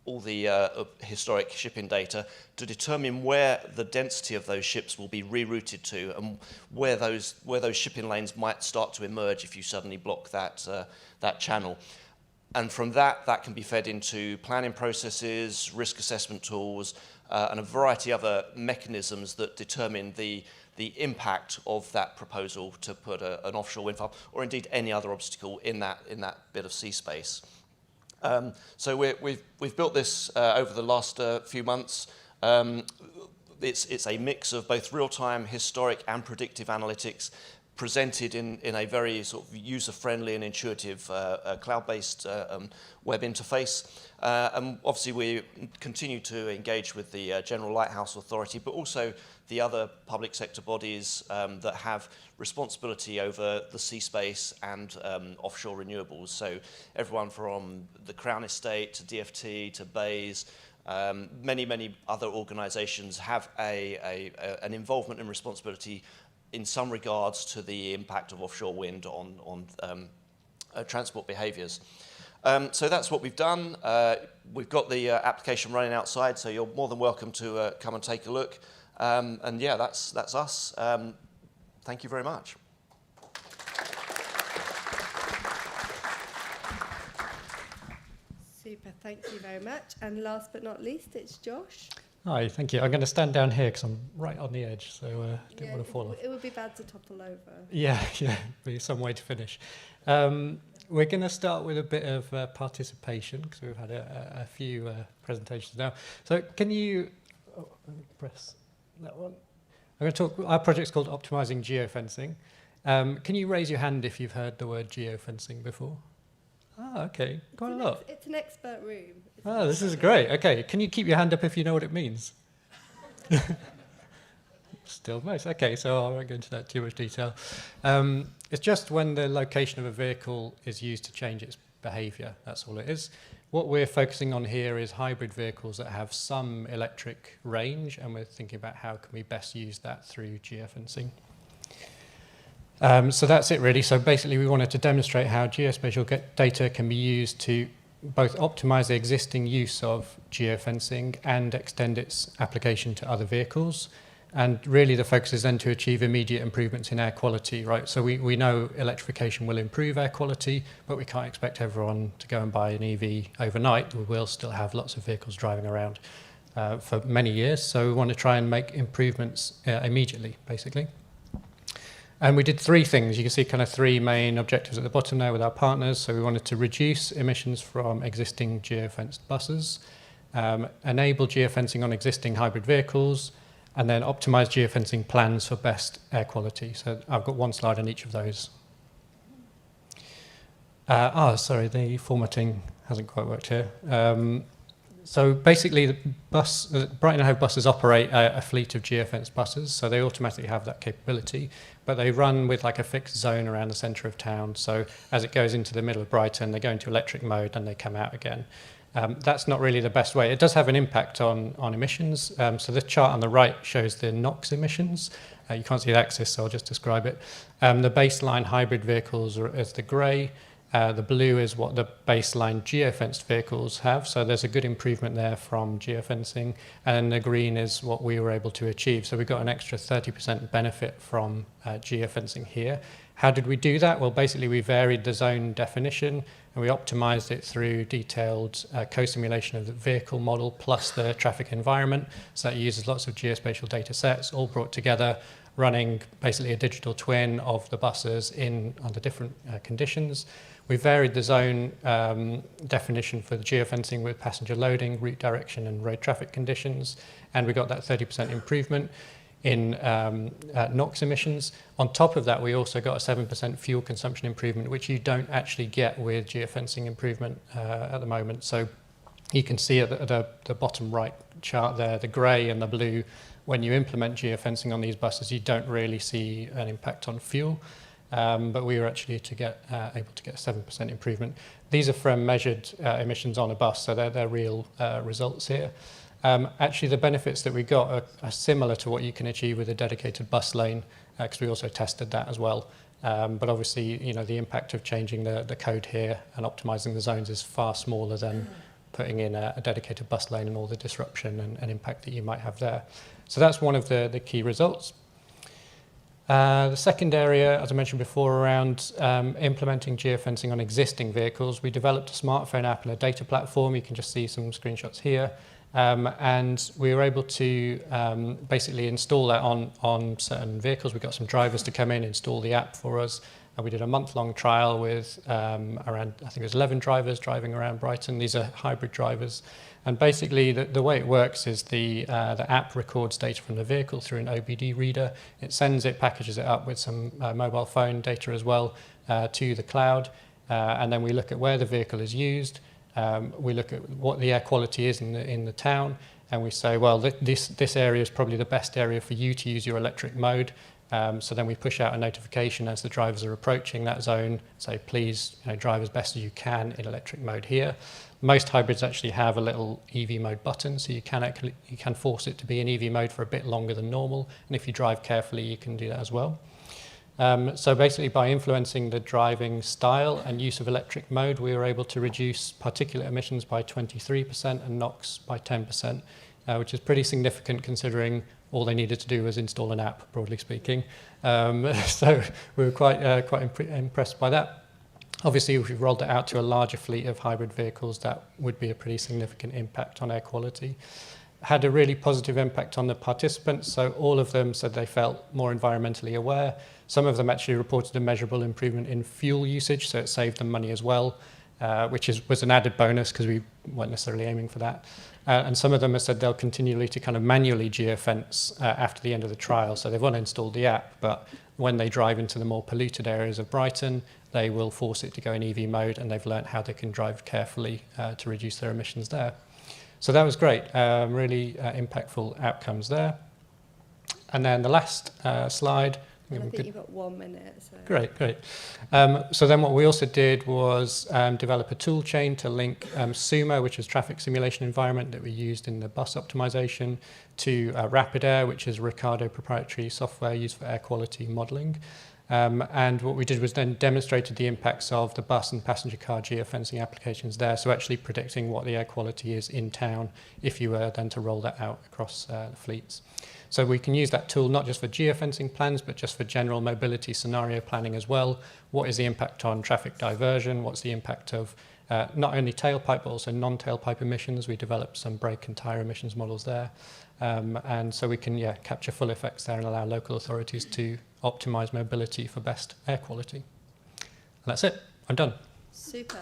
all the historic shipping data to determine where the density of those ships will be rerouted to and where those shipping lanes might start to emerge if you suddenly block that channel. And from that can be fed into planning processes, risk assessment tools, and a variety of other mechanisms that determine the impact of that proposal to put an offshore wind farm, or indeed any other obstacle in that bit of sea space. So we've built this over the last few months. It's a mix of both real-time, historic, and predictive analytics, presented in a very sort of user-friendly and intuitive cloud-based web interface. And obviously we continue to engage with the General Lighthouse Authority, but also the other public sector bodies that have responsibility over the sea space and offshore renewables. So everyone from the Crown Estate to DFT to BEIS, many other organisations have an involvement and responsibility in some regards to the impact of offshore wind on transport behaviours. So that's what we've done. We've got the application running outside, so you're more than welcome to come and take a look. And yeah, that's us. Thank you very much. Super, thank you very much. And last but not least, it's Josh. Hi, thank you. I'm going to stand down here because I'm right on the edge, so I didn't want to fall off. It would be bad to topple over. Yeah, be some way to finish. We're going to start with a bit of participation because we've had a few presentations now. So can you let me press that one. I'm going to talk. Our project's called Optimizing Geofencing. Can you raise your hand if you've heard the word geofencing before? Ah, okay, quite a lot. It's an expert room. Oh, this is great. Okay, can you keep your hand up if you know what it means? Still most. Okay, so I won't go into that too much detail. It's just when the location of a vehicle is used to change its behaviour. That's all it is. What we're focusing on here is hybrid vehicles that have some electric range, and we're thinking about how can we best use that through geofencing. So that's it really. So basically we wanted to demonstrate how geospatial data can be used to both optimize the existing use of geofencing and extend its application to other vehicles. And really the focus is then to achieve immediate improvements in air quality, right? So we know electrification will improve air quality, but we can't expect everyone to go and buy an EV overnight. We will still have lots of vehicles driving around for many years. So we want to try and make improvements immediately, basically. And we did three things. You can see kind of three main objectives at the bottom there with our partners. So we wanted to reduce emissions from existing geofenced buses, enable geofencing on existing hybrid vehicles, and then optimize geofencing plans for best air quality. So I've got one slide on each of those. Sorry, the formatting hasn't quite worked here. So basically, Brighton and Hove buses operate a fleet of geofenced buses, so they automatically have that capability, but they run with like a fixed zone around the centre of town. So as it goes into the middle of Brighton, they go into electric mode and they come out again. That's not really the best way. It does have an impact on emissions. So the chart on the right shows the NOx emissions. You can't see the axis, so I'll just describe it. The baseline hybrid vehicles are as the grey, The blue is what the baseline geofenced vehicles have, so there's a good improvement there from geofencing, and the green is what we were able to achieve. So we got an extra 30% benefit from geofencing here. How did we do that? Well, basically we varied the zone definition and we optimized it through detailed co-simulation of the vehicle model plus the traffic environment. So that uses lots of geospatial data sets all brought together, running basically a digital twin of the buses under different conditions. We varied the zone definition for the geofencing with passenger loading, route direction and road traffic conditions, and we got that 30% improvement in NOx emissions. On top of that, we also got a 7% fuel consumption improvement, which you don't actually get with geofencing improvement at the moment. So you can see at the bottom right chart there, the grey and the blue. When you implement geofencing on these buses, you don't really see an impact on fuel, but we were actually able to get a 7% improvement. These are from measured emissions on a bus, so they're real results here. Actually, the benefits that we got are similar to what you can achieve with a dedicated bus lane, because we also tested that as well. But obviously, you know, the impact of changing the code here and optimizing the zones is far smaller than putting in a dedicated bus lane and all the disruption and impact that you might have there. So that's one of the key results. The second area, as I mentioned before, around implementing geofencing on existing vehicles, we developed a smartphone app and a data platform. You can just see some screenshots here. And we were able to basically install that on certain vehicles. We got some drivers to come in, install the app for us. And we did a month-long trial with around, I think it was 11 drivers driving around Brighton. These are hybrid drivers. And basically, the way it works is the app records data from the vehicle through an OBD reader. It sends it, packages it up with some mobile phone data as well to the cloud. And then we look at where the vehicle is used. We look at what the air quality is in the town. And we say, well, this area is probably the best area for you to use your electric mode. So then we push out a notification as the drivers are approaching that zone, say, please, drive as best as you can in electric mode here. Most hybrids actually have a little EV mode button, so you can force it to be in EV mode for a bit longer than normal. And if you drive carefully, you can do that as well. So basically, by influencing the driving style and use of electric mode, we were able to reduce particulate emissions by 23% and NOx by 10%, which is pretty significant considering all they needed to do was install an app, broadly speaking. So we were quite impressed by that. Obviously, if we rolled it out to a larger fleet of hybrid vehicles, that would be a pretty significant impact on air quality. Had a really positive impact on the participants, so all of them said they felt more environmentally aware. Some of them actually reported a measurable improvement in fuel usage, so it saved them money as well, which was an added bonus because we weren't necessarily aiming for that. And some of them have said they'll continually to kind of manually geofence after the end of the trial. So they've uninstalled the app, but when they drive into the more polluted areas of Brighton, they will force it to go in EV mode, and they've learnt how they can drive carefully to reduce their emissions there. So that was great, really impactful outcomes there. And then the last slide. And I think you've got 1 minute. So. Great. So then what we also did was develop a tool chain to link SUMO, which is traffic simulation environment that we used in the bus optimization, to Rapid Air, which is Ricardo proprietary software used for air quality modeling. And what we did was then demonstrated the impacts of the bus and passenger car geofencing applications there, so actually predicting what the air quality is in town if you were then to roll that out across the fleets. So we can use that tool not just for geofencing plans, but just for general mobility scenario planning as well. What is the impact on traffic diversion? What's the impact of not only tailpipe, but also non-tailpipe emissions? We developed some brake and tyre emissions models there. And so we can capture full effects there and allow local authorities to optimise mobility for best air quality. And that's it. I'm done. Super.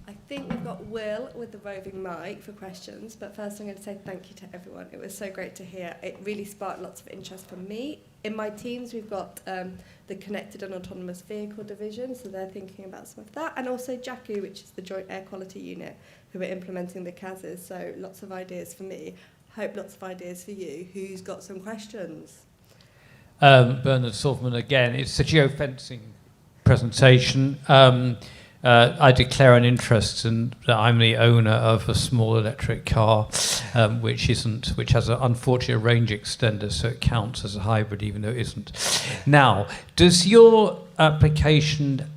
I think we've got Will with the roving mic for questions, but first I'm going to say thank you to everyone. It was so great to hear. It really sparked lots of interest from me. In my teams, we've got the Connected and Autonomous Vehicle Division, so they're thinking about some of that, and also JACU, which is the Joint Air Quality Unit, who are implementing the CASs, so lots of ideas for me. Hope lots of ideas for you. Who's got some questions? Bernard Silverman again. It's the geofencing presentation. I declare an interest in that I'm the owner of a small electric car, which has an unfortunate range extender, so it counts as a hybrid, even though it isn't. Now, does your application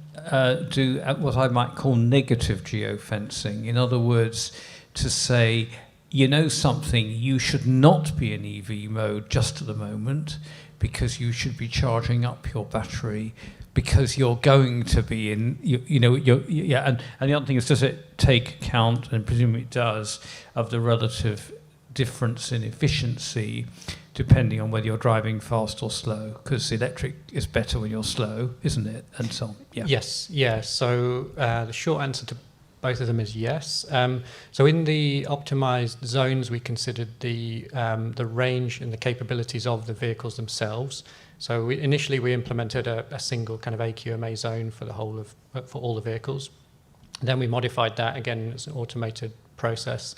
do what I might call negative geofencing? In other words, to say, you know something, you should not be in EV mode just at the moment because you should be charging up your battery because you're going to be in, and the other thing is, does it take account, and presumably it does, of the relative difference in efficiency depending on whether you're driving fast or slow? Because electric is better when you're slow, isn't it? And so on. Yeah. Yes, yeah. So the short answer to both of them is yes. So in the optimized zones, we considered the range and the capabilities of the vehicles themselves. So initially we implemented a single kind of AQMA zone for all the vehicles. Then we modified that again as an automated process.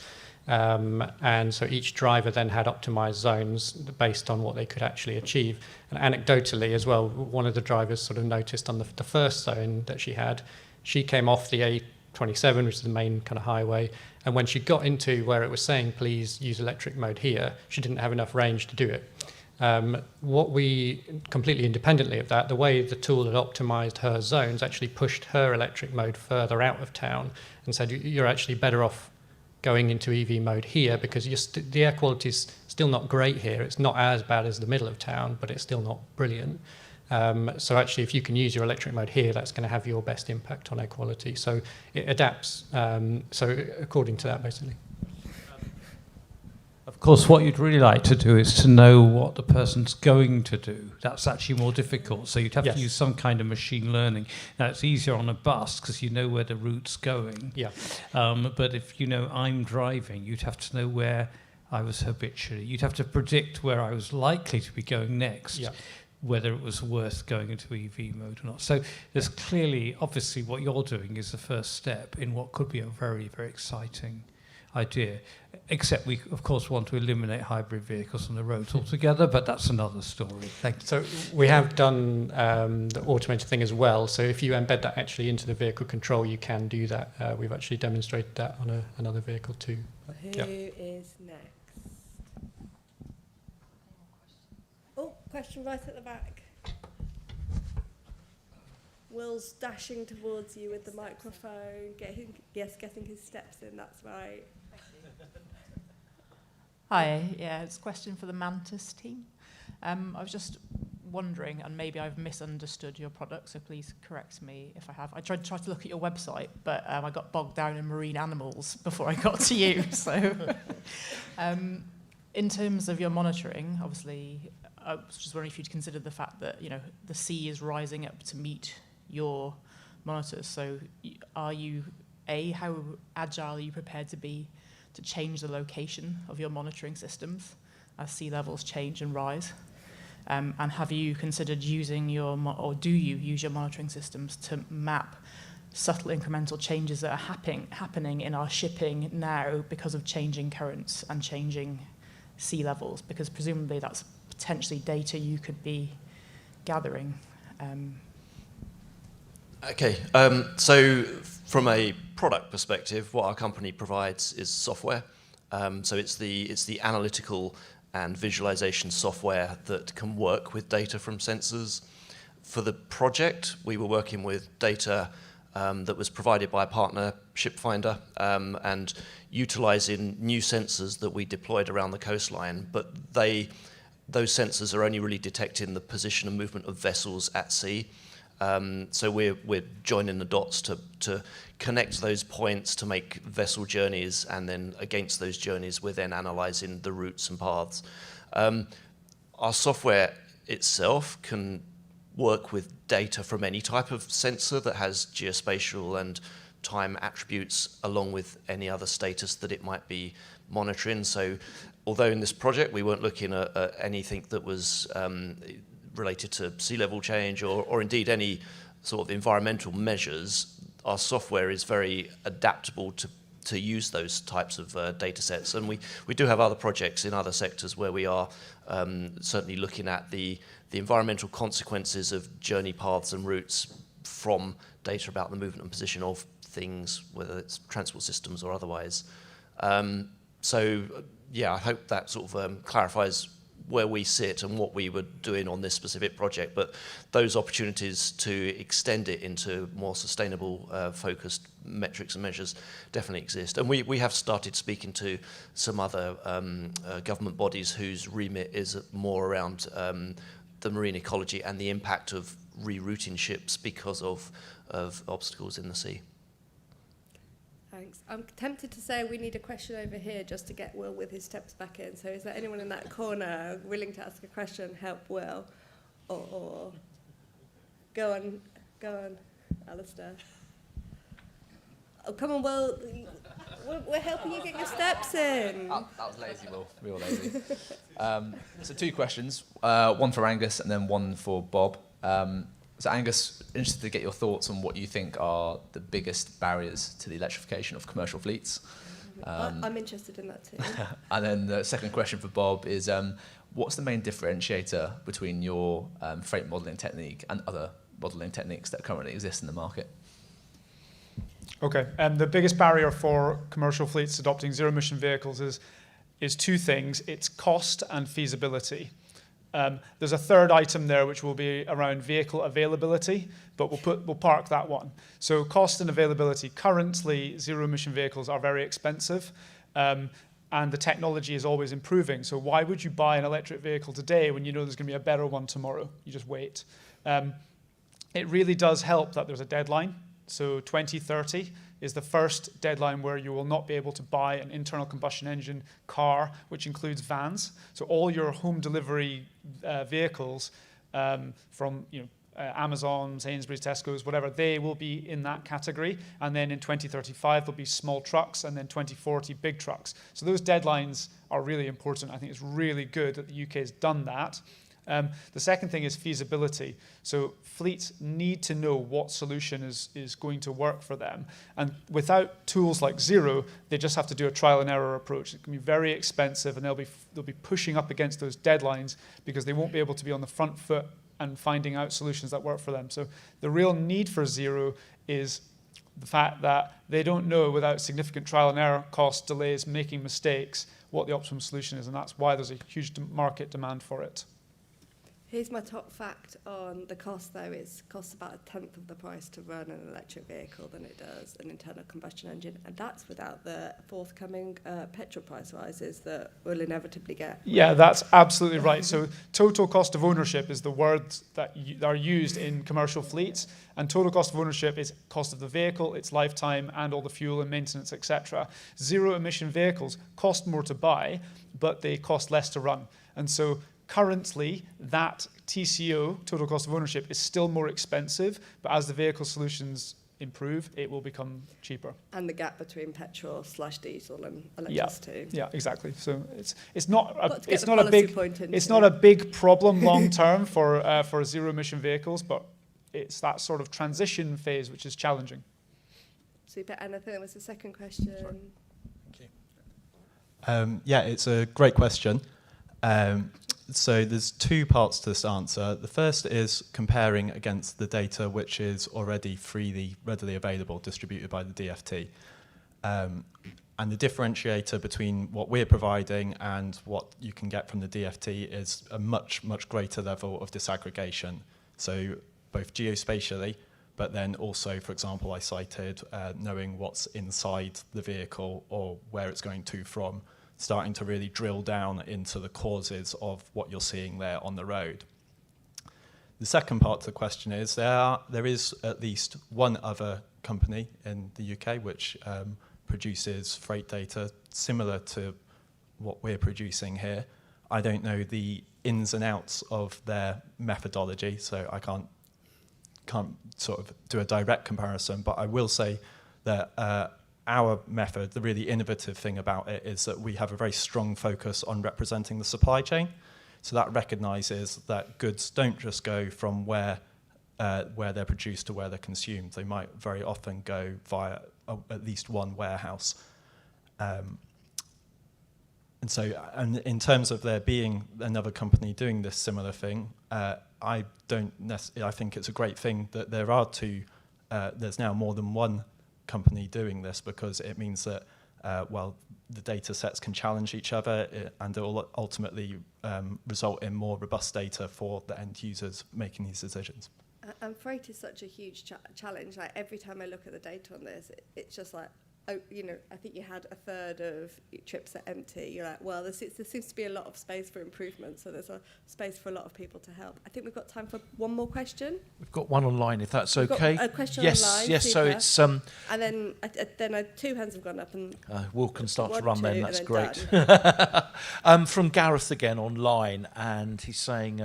And so each driver then had optimized zones based on what they could actually achieve. And anecdotally as well, one of the drivers sort of noticed on the first zone that she came off the A27, which is the main kind of highway. And when she got into where it was saying, please use electric mode here, she didn't have enough range to do it. What we, completely independently of that, the way the tool had optimized her zones actually pushed her electric mode further out of town and said, you're actually better off going into EV mode here because the air quality is still not great here. It's not as bad as the middle of town, but it's still not brilliant. So actually, if you can use your electric mode here, that's going to have your best impact on air quality. So it adapts, so according to that, basically. Of course, what you'd really like to do is to know what the person's going to do. That's actually more difficult. So you'd have to use some kind of machine learning. Now, it's easier on a bus because you know where the route's going. Yeah. But if you know I'm driving, you'd have to know where I was habitually. You'd have to predict where I was likely to be going next, whether it was worth going into EV mode or not. So there's clearly, obviously, what you're doing is the first step in what could be a very, very exciting idea, except we of course want to eliminate hybrid vehicles on the roads altogether, but that's another story. Thank you. So we have done the automated thing as well, so if you embed that actually into the vehicle control, you can do that. We've actually demonstrated that on another vehicle too. Who is next? Oh, question right at the back. Will's dashing towards you with the microphone, getting his steps in, that's right. Hi, yeah, it's a question for the Mantis team. I was just wondering, and maybe I've misunderstood your product, so please correct me if I have. I tried to look at your website, but I got bogged down in marine animals before I got to you. So, in terms of your monitoring, obviously, I was just wondering if you'd consider the fact that the sea is rising up to meet your monitors. So, how agile are you prepared to be to change the location of your monitoring systems as sea levels change and rise? And have you considered using or do you use your monitoring systems to map subtle incremental changes that are happening in our shipping now because of changing currents and changing sea levels? Because presumably that's potentially data you could be gathering. Okay, so from a product perspective, what our company provides is software. So it's the analytical and visualization software that can work with data from sensors. For the project, we were working with data that was provided by a partner, Shipfinder, and utilizing new sensors that we deployed around the coastline, but those sensors are only really detecting the position and movement of vessels at sea. So we're joining the dots to connect those points to make vessel journeys, and then against those journeys we're then analysing the routes and paths. Our software itself can work with data from any type of sensor that has geospatial and time attributes along with any other status that it might be monitoring. So although in this project we weren't looking at anything that was related to sea level change or indeed any sort of environmental measures, our software is very adaptable to use those types of data sets. And we do have other projects in other sectors where we are certainly looking at the environmental consequences of journey paths and routes from data about the movement and position of things, whether it's transport systems or otherwise. Yeah, I hope that sort of clarifies where we sit and what we were doing on this specific project, but those opportunities to extend it into more sustainable focused metrics and measures definitely exist. And we have started speaking to some other government bodies whose remit is more around the marine ecology and the impact of rerouting ships because of obstacles in the sea. Thanks. I'm tempted to say we need a question over here just to get Will with his steps back in. So is there anyone in that corner willing to ask a question, help Will? Or go on, Alistair. Oh, come on, Will. We're helping you get your steps in. Oh, that was lazy, Will. Real lazy. So 2 questions, one for Angus and then one for Bob. So Angus, interested to get your thoughts on what you think are the biggest barriers to the electrification of commercial fleets. I'm interested in that too. And then the second question for Bob is, what's the main differentiator between your freight modelling technique and other modelling techniques that currently exist in the market? Okay, the biggest barrier for commercial fleets adopting zero-emission vehicles is 2 things. It's cost and feasibility. There's a third item there which will be around vehicle availability, but we'll park that one. So cost and availability. Currently, zero-emission vehicles are very expensive, and the technology is always improving. So why would you buy an electric vehicle today when you know there's going to be a better one tomorrow? You just wait. It really does help that there's a deadline. So 2030 is the first deadline where you will not be able to buy an internal combustion engine car, which includes vans. So all your home delivery vehicles from Amazon, Sainsbury's, Tesco's, whatever, they will be in that category. And then in 2035, there'll be small trucks, and then 2040, big trucks. So those deadlines are really important. I think it's really good that the UK has done that. The second thing is feasibility. So fleets need to know what solution is going to work for them. And without tools like Zero, they just have to do a trial and error approach. It can be very expensive, and they'll be pushing up against those deadlines because they won't be able to be on the front foot and finding out solutions that work for them. So the real need for Zero is the fact that they don't know, without significant trial and error, cost, delays, making mistakes, what the optimum solution is. And that's why there's a huge market demand for it. Here's my top fact on the cost, though. It costs about 1/10 of the price to run an electric vehicle than it does an internal combustion engine. And that's without the forthcoming petrol price rises that we'll inevitably get. Yeah, that's absolutely right. So total cost of ownership is the word that are used in commercial fleets. And total cost of ownership is cost of the vehicle, its lifetime, and all the fuel and maintenance, etc. Zero-emission vehicles cost more to buy, but they cost less to run. And so currently, that TCO, total cost of ownership, is still more expensive, but as the vehicle solutions improve, it will become cheaper. And the gap between petrol/diesel and electricity. Yeah, exactly. So it's not a big problem long term for zero emission vehicles, but it's that sort of transition phase which is challenging. Super. And I think there was a second question. Sorry. Thank you. Yeah, it's a great question. So there's 2 parts to this answer. The first is comparing against the data which is already readily available, distributed by the DFT. And the differentiator between what we're providing and what you can get from the DFT is a much, much greater level of disaggregation. So both geospatially, but then also, for example, I cited knowing what's inside the vehicle or where it's going to from, starting to really drill down into the causes of what you're seeing there on the road. The second part to the question is there is at least one other company in the UK which produces freight data similar to what we're producing here. I don't know the ins and outs of their methodology, so I can't sort of do a direct comparison, but I will say that our method, the really innovative thing about it is that we have a very strong focus on representing the supply chain. So that recognises that goods don't just go from where they're produced to where they're consumed. They might very often go via at least one warehouse. And in terms of there being another company doing this similar thing, I think it's a great thing that there are 2 there's now more than one company doing this, because it means that, well, the data sets can challenge each other, and it will ultimately result in more robust data for the end users making these decisions. And freight is such a huge challenge. Like every time I look at the data on this, it's just like, oh, you know, I think you had a third of trips are empty. You're like, well, there seems to be a lot of space for improvement, so there's a space for a lot of people to help. I think we've got time for one more question. We've got one online, if that's We've okay. got a question yes, online. yes. Super. So it's and then two hands have gone up, and Will can start to one, run two, then. and That's then great. From Gareth again online, and he's saying,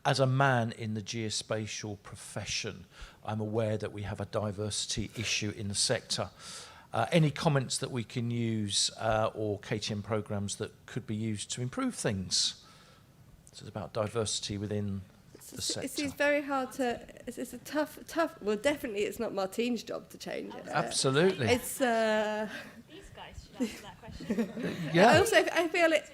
as a man in the geospatial profession, I'm aware that we have a diversity issue in the sector. Any comments that we can use or KTM programs that could be used to improve things? So it's about diversity within the sector. It seems very hard to. It's a tough. Well, definitely, it's not Martine's job to change it. Absolutely. It's. These guys should answer that question. Yeah. I feel it.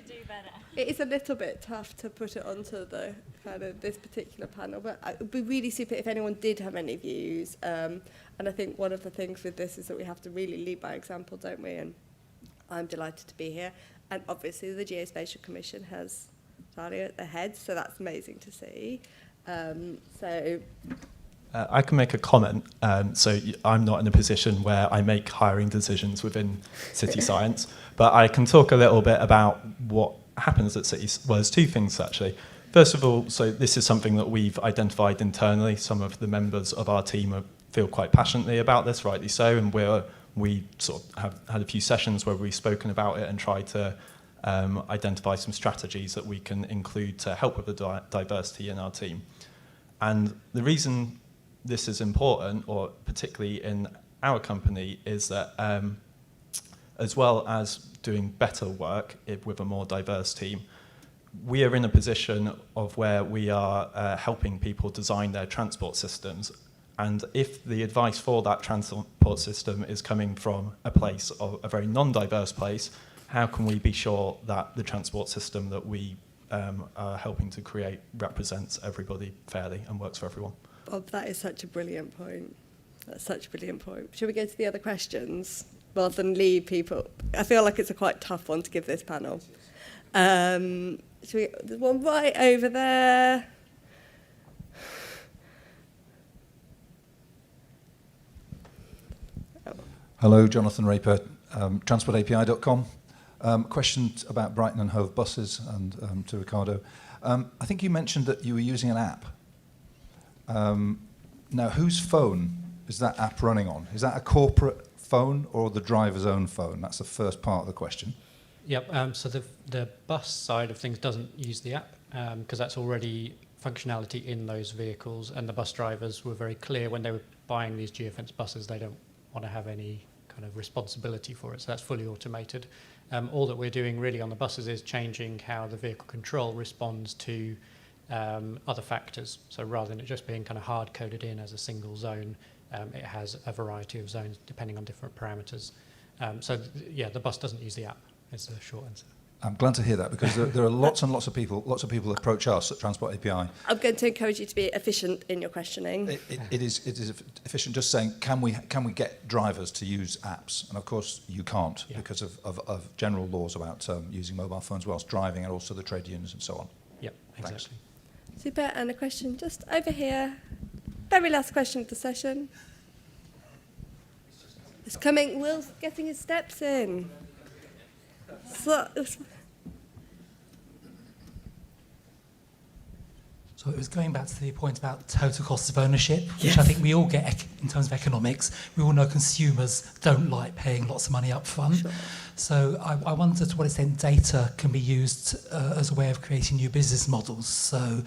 It is a little bit tough to put it onto the kind of this particular panel, but it would be really super if anyone did have any views. And I think one of the things with this is that we have to really lead by example, don't we? And I'm delighted to be here. And obviously the Geospatial Commission has Talia at the head, so that's amazing to see. I can make a comment. So I'm not in a position where I make hiring decisions within City Science, but I can talk a little bit about what happens at City. Well, there's two things actually. First of all, so this is something that we've identified internally. Some of the members of our team feel quite passionately about this, rightly so, and we sort of have had a few sessions where we've spoken about it and tried to identify some strategies that we can include to help with the diversity in our team. And the reason this is important, or particularly in our company, is that as well as doing better work with a more diverse team, we are in a position of where we are helping people design their transport systems. And if the advice for that transport system is coming from a place, of a very non-diverse place, how can we be sure that the transport system that we are helping to create represents everybody fairly and works for everyone? Bob, that is such a brilliant point. That's such a brilliant point. Shall we go to the other questions rather than leave people? I feel like it's a quite tough one to give this panel. There's one right over there. Hello, Jonathan Raper, transportapi.com. Question about Brighton and Hove buses and to Ricardo. I think you mentioned that you were using an app. Now, whose phone is that app running on? Is that a corporate phone or the driver's own phone? That's the first part of the question. Yep, so the bus side of things doesn't use the app because that's already functionality in those vehicles, and the bus drivers were very clear when they were buying these geofence buses, they don't want to have any kind of responsibility for it, so that's fully automated. All that we're doing really on the buses is changing how the vehicle control responds to other factors. So rather than it just being kind of hard-coded in as a single zone, it has a variety of zones depending on different parameters. Yeah, the bus doesn't use the app, is the short answer. I'm glad to hear that, because there are lots and lots of people approach us at Transport API. I'm going to encourage you to be efficient in your questioning. It is efficient, just saying, can we get drivers to use apps? And of course you can't, because of general laws about using mobile phones whilst driving, and also the trade unions and so on. Yep, exactly. Thanks. Super, and a question just over here. Very last question of the session. It's coming. Will's getting his steps in. So it was going back to the point about total cost of ownership, which I think we all get in terms of economics. We all know consumers don't like paying lots of money up front. Sure. So I wonder to what extent data can be used as a way of creating new business models. So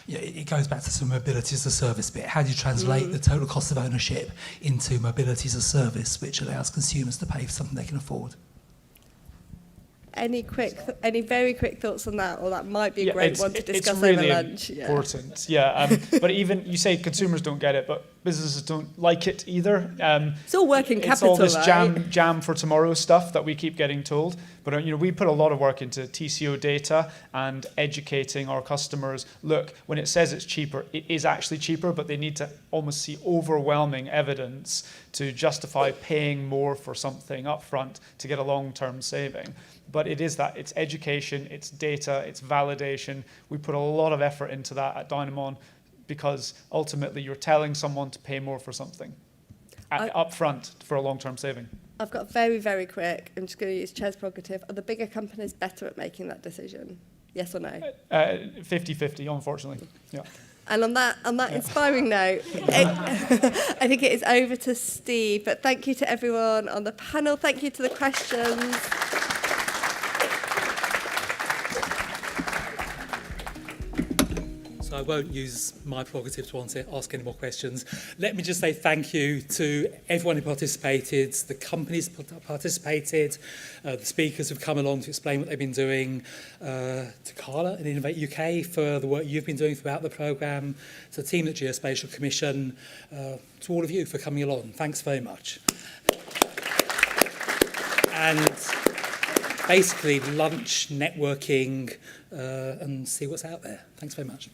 it goes back to some mobility as a service bit. How do you translate the total cost of ownership into mobility as a service, which allows consumers to pay for something they can afford? any very quick thoughts on that, or that might be a great one to discuss it's really over lunch? Important, but even you say consumers don't get it, but businesses don't like it either. It's all working capital, it's all this right? jam for tomorrow stuff that we keep getting told. But we put a lot of work into TCO data and educating our customers. Look, when it says it's cheaper, it is actually cheaper, but they need to almost see overwhelming evidence to justify paying more for something upfront to get a long-term saving. But it is that, it's education, it's data, it's validation. We put a lot of effort into that at Dynamon, because ultimately you're telling someone to pay more for something upfront for a long-term saving. I've got very, very quick. I'm just going to use Chair's prerogative. Are the bigger companies better at making that decision? Yes or no? 50-50, unfortunately. Yeah. And on that inspiring note, I think it is over to Steve. But thank you to everyone on the panel. Thank you to the questions. So I won't use my prerogative to ask any more questions. Let me just say thank you to everyone who participated, the companies who participated, the speakers who've come along to explain what they've been doing, to Carla and Innovate UK for the work you've been doing throughout the programme, to the team at Geospatial Commission, to all of you for coming along. Thanks very much. And basically lunch, networking, and see what's out there. Thanks very much.